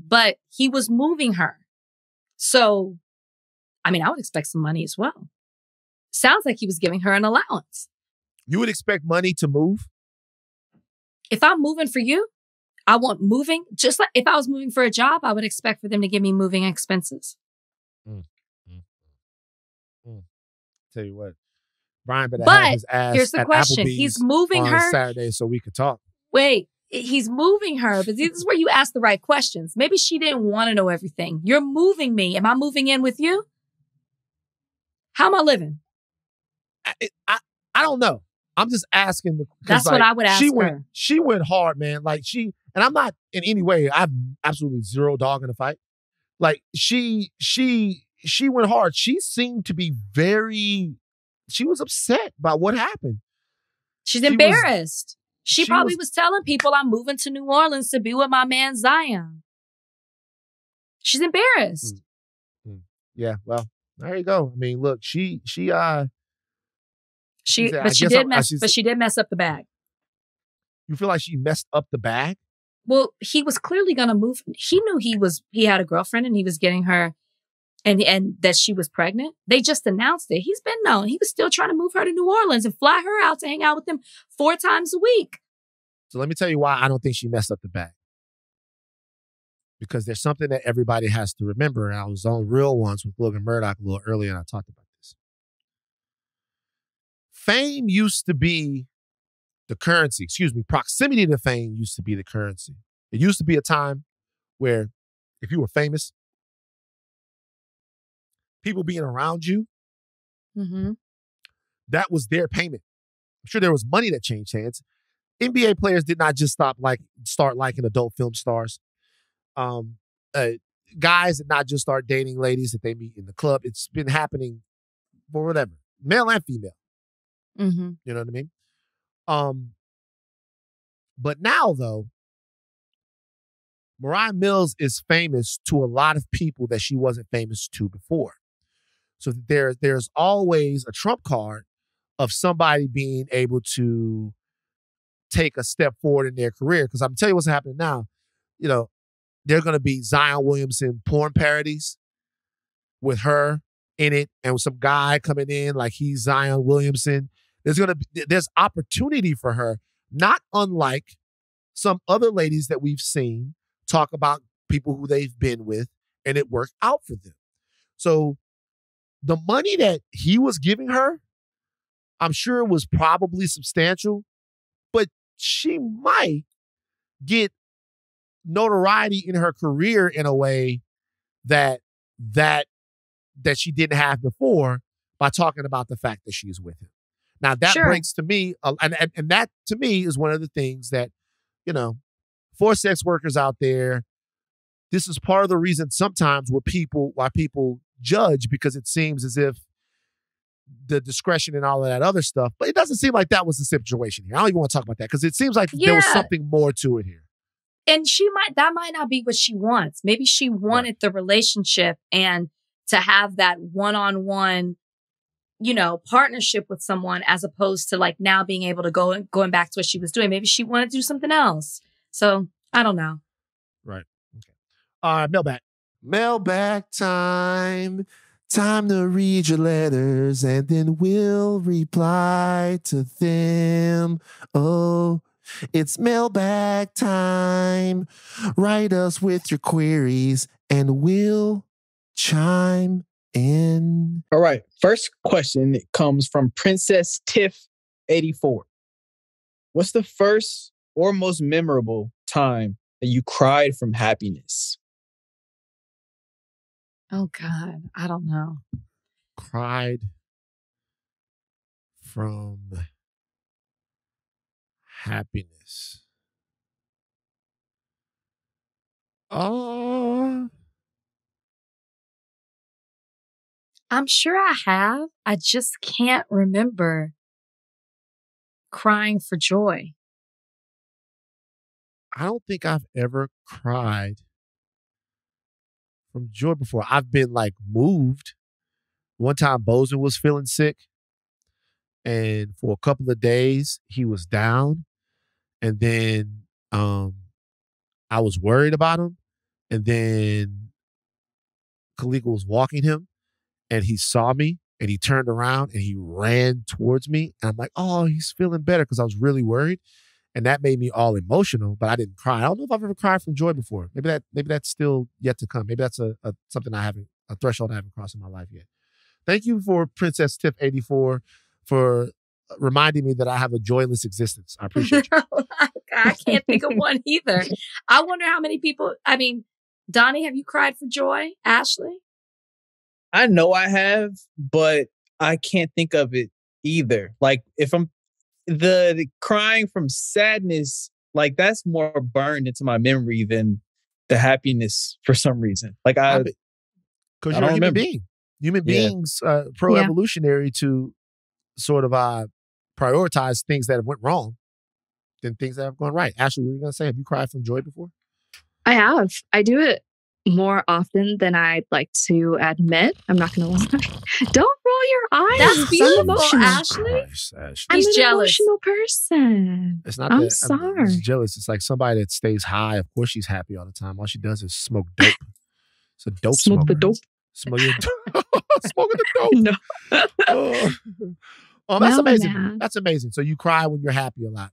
But he was moving her. So, I mean, I would expect some money as well. Sounds like he was giving her an allowance. You would expect money to move? If I'm moving for you, I want moving. Just like if I was moving for a job, I would expect for them to give me moving expenses. Tell you what, Brian better have his ass here's the at question. Applebee's He's moving on her Saturday so we could talk. Wait, he's moving her, but this is where you ask the right questions. Maybe she didn't want to know everything. You're moving me. Am I moving in with you? How am I living? I don't know. I'm just asking. That's what I would ask her. She went hard, man. Like and I'm not in any way, I have absolutely zero dog in the fight. Like she went hard. She seemed to be she was upset by what happened. She's embarrassed. She probably was telling people I'm moving to New Orleans to be with my man Zion. She's embarrassed. Yeah, well, there you go. I mean, look, she did mess up the bag. You feel like she messed up the bag? Well, he was clearly going to move. He knew he had a girlfriend and he was getting her and that she was pregnant. They just announced it. He's been known. He was still trying to move her to New Orleans and fly her out to hang out with him 4 times a week. So let me tell you why I don't think she messed up the bag. Because there's something that everybody has to remember. And I was on Real Ones with Logan Murdoch a little earlier and I talked about this. Fame used to be the currency. Proximity to fame used to be the currency. It used to be a time where if you were famous, people being around you, that was their payment. I'm sure there was money that changed hands. NBA players did not just start liking adult film stars. Guys did not just start dating ladies that they meet in the club. It's been happening for whatever, male and female. You know what I mean? But now, though, Mariah Mills is famous to a lot of people that she wasn't famous to before. So there's always a trump card of somebody being able to take a step forward in their career. Because I'm telling you what's happening now. You know, there are going to be Zion Williamson porn parodies with her in it and some guy coming in like he's Zion Williamson. There's opportunity for her, not unlike some other ladies that we've seen talk about people who they've been with and it worked out for them. So the money that he was giving her, I'm sure was probably substantial, but she might get notoriety in her career in a way that she didn't have before by talking about the fact that she's with him. Now that brings to me, and that to me is one of the things that, for sex workers out there, this is part of the reason sometimes why people judge, because it seems as if the discretion and all of that other stuff, but it doesn't seem like that was the situation here. I don't even want to talk about that because it seems like there was something more to it here. And that might not be what she wants. Maybe she wanted the relationship and to have that one-on-one, partnership with someone, as opposed to like now being able to going back to what she was doing. Maybe she wanted to do something else. So I don't know. Right. Okay. Mailbag. Mailbag time. Time to read your letters and then we'll reply to them. Oh, it's mailbag time. Write us with your queries and we'll chime in. All right. First question comes from Princess Tiff 84. What's the first or most memorable time that you cried from happiness? Oh, God. I don't know. Cried from happiness. Oh. I'm sure I have. I just can't remember crying for joy. I don't think I've ever cried from joy before. I've been like moved. One time Bozeman was feeling sick, and for a couple of days he was down, and then I was worried about him, and then Kalika was walking him and he saw me and he turned around and he ran towards me, and I'm like, oh, he's feeling better, because I was really worried. And that made me all emotional, but I didn't cry. I don't know if I've ever cried from joy before. Maybe that's still yet to come. Maybe that's a threshold I haven't crossed in my life yet. Thank you for Princess Tiff 84 for reminding me that I have a joyless existence. I appreciate you. I can't think of one either. I wonder how many people, Donnie, have you cried for joy? Ashleigh? I know I have, but I can't think of it either. Like if I'm the crying from sadness, like that's more burned into my memory than the happiness for some reason. Like because you're a human being. Human beings pro-evolutionary to sort of prioritize things that went wrong than things that have gone right. Ashleigh, what were you going to say? Have you cried from joy before? I have. I do it more often than I'd like to admit. I'm not going to lie. Don't roll your eyes. That's beautiful, Ashleigh. I'm He's an jealous. emotional person. It's not I'm that sorry. She's jealous. It's like somebody that stays high. Of course she's happy all the time. All she does is smoke dope. It's a dope Smoke smoker. the dope. Smoke your dope. Smoking the dope. No. That's No, amazing. man. That's amazing. So you cry when you're happy a lot.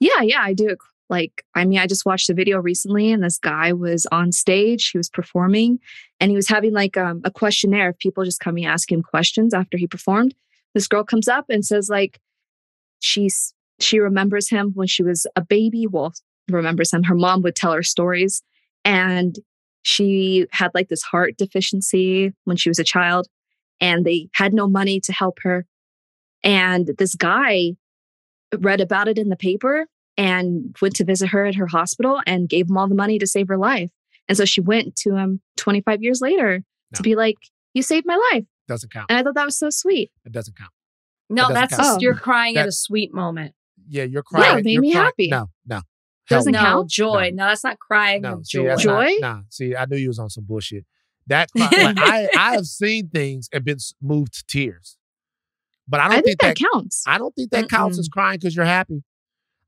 Yeah, I do it. I just watched a video recently and this guy was on stage, he was performing and he was having like a questionnaire of people just coming ask him questions after he performed. This girl comes up and says like, she remembers him when she was a baby. Well, remembers him. Her mom would tell her stories and she had like this heart deficiency when she was a child and they had no money to help her. And this guy read about it in the paper and went to visit her at her hospital and gave him all the money to save her life. And so she went to him 25 years later to be like, you saved my life. Doesn't count. And I thought that was so sweet. It doesn't count. No, Doesn't count. you're crying at a sweet moment. Yeah, you're crying. Yeah, it made me happy. No. Doesn't No, count? joy. No, that's not crying No, with see, joy. that's Joy? See, I knew you was on some bullshit. That cry, I have seen things and been moved to tears. But I don't think that counts. I don't think that counts as crying because you're happy.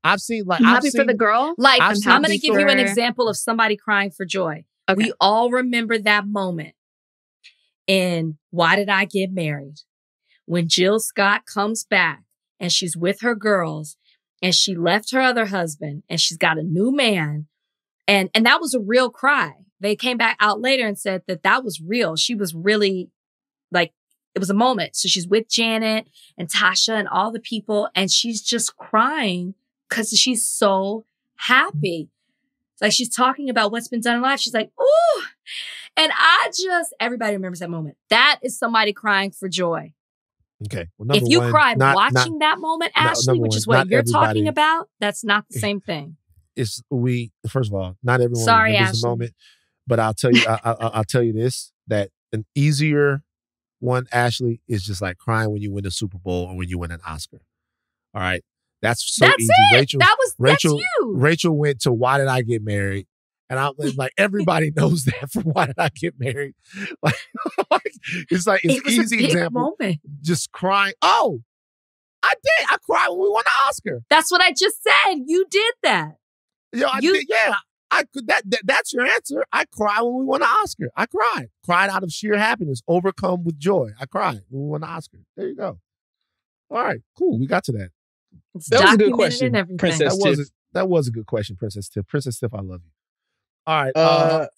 I've seen I'm happy for the girl. Like, I've I'm seen going to give you an for- example of somebody crying for joy. Okay. We all remember that moment. in Why Did I Get Married? When Jill Scott comes back and she's with her girls and she left her other husband and she's got a new man. And that was a real cry. They came back out later and said that was real. She was really like, it was a moment. So she's with Janet and Tasha and all the people, and she's just crying because she's so happy. It's like she's talking about what's been done in life. She's like, ooh. And everybody remembers that moment. That is somebody crying for joy. Okay. Well, if you cried watching that moment, Ashleigh, which is what you're talking about, that's not the same thing. First of all, not everyone Sorry, remembers the moment, but I'll tell you, I'll tell you this, that an easier one, Ashleigh, is just like crying when you win the Super Bowl or when you win an Oscar. All right. That's so easy. It. That's you. Rachel went to Why Did I Get Married? And I'm like, everybody knows that from Why Did I Get Married? It's an easy example. Moment. Just crying. Oh, I did. I cried when we won the Oscar. That's what I just said. You did that. I did. Yeah. I could. That's your answer. I cried when we won the Oscar. I cried out of sheer happiness, overcome with joy. I cried when we won the Oscar. There you go. All right, cool. We got to that. That was a good question, Princess Tiff. That was a good question, Princess Tiff. Princess Tiff, I love you. All right.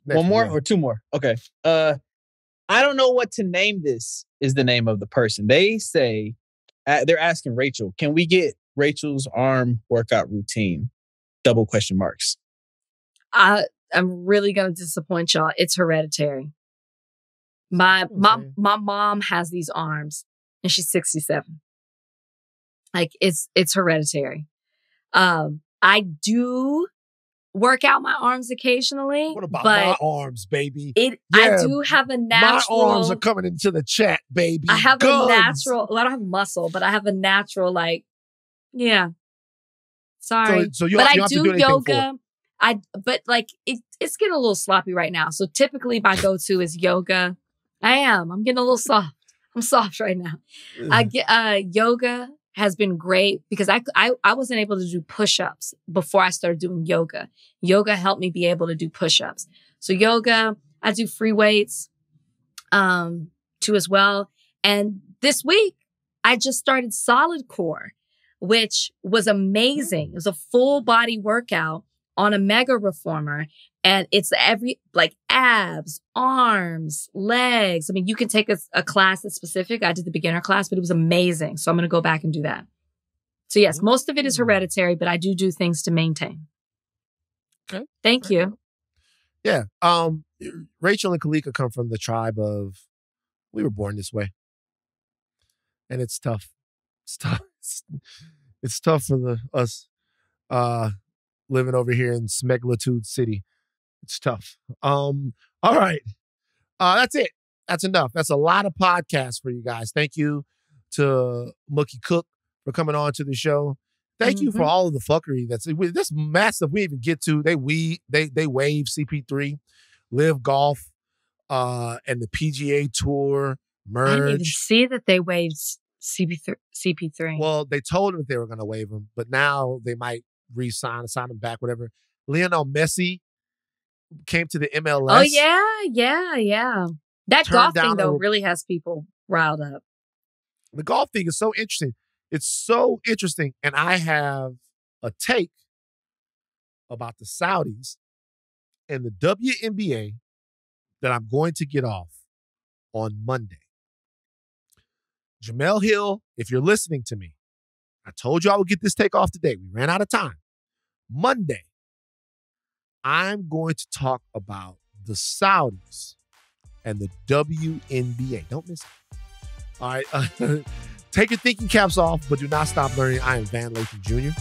One more or two more? Okay. I don't know what to name this. Is the name of the person? They say they're asking Rachel, can we get Rachel's arm workout routine? Double question marks. I'm really going to disappoint y'all. It's hereditary. My mom has these arms and she's 67. Like it's hereditary. I do work out my arms occasionally. What about my arms, baby? I do have a natural. My arms are coming into the chat, baby. I have a natural. Well, I don't have muscle, but I have a natural, yeah. Sorry. So you but you I have do to do yoga. But it's getting a little sloppy right now. So typically my go-to is yoga. I'm getting a little soft. I'm soft right now. Yoga has been great because I wasn't able to do push-ups before I started doing yoga. Yoga helped me be able to do push-ups. So yoga, I do free weights, too as well. And this week I just started solid core, which was amazing. It was a full body workout on a mega reformer. And it's abs, arms, legs. I mean, you can take a class that's specific. I did the beginner class, but it was amazing. So I'm going to go back and do that. So yes, most of it is hereditary, but I do things to maintain. Okay. Thank you. Yeah. Rachel and Kalika come from the tribe of, we were born this way. And it's tough. It's tough. It's tough for us living over here in Smegalitude City. It's tough. All right. That's it. That's enough. That's a lot of podcasts for you guys. Thank you to Mookie Cook for coming on to the show. Thank you for all of the fuckery that's massive. We even get to they waive CP3, Live Golf, and the PGA Tour merge. I didn't even see that they waived CP3. Well, they told them that they were going to waive him, but now they might sign him back, whatever. Lionel Messi came to the MLS. Oh, yeah. That golf thing, though, really has people riled up. The golf thing is so interesting. It's so interesting. And I have a take about the Saudis and the WNBA that I'm going to get off on Monday. Jamel Hill, if you're listening to me, I told you I would get this take off today. We ran out of time. Monday, I'm going to talk about the Saudis and the WNBA. Don't miss it. All right. Take your thinking caps off, but do not stop learning. I am Van Lathan Jr.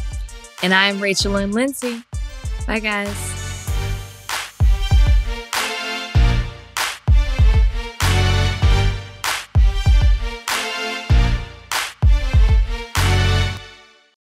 And I am Rachel Lindsay. Bye, guys.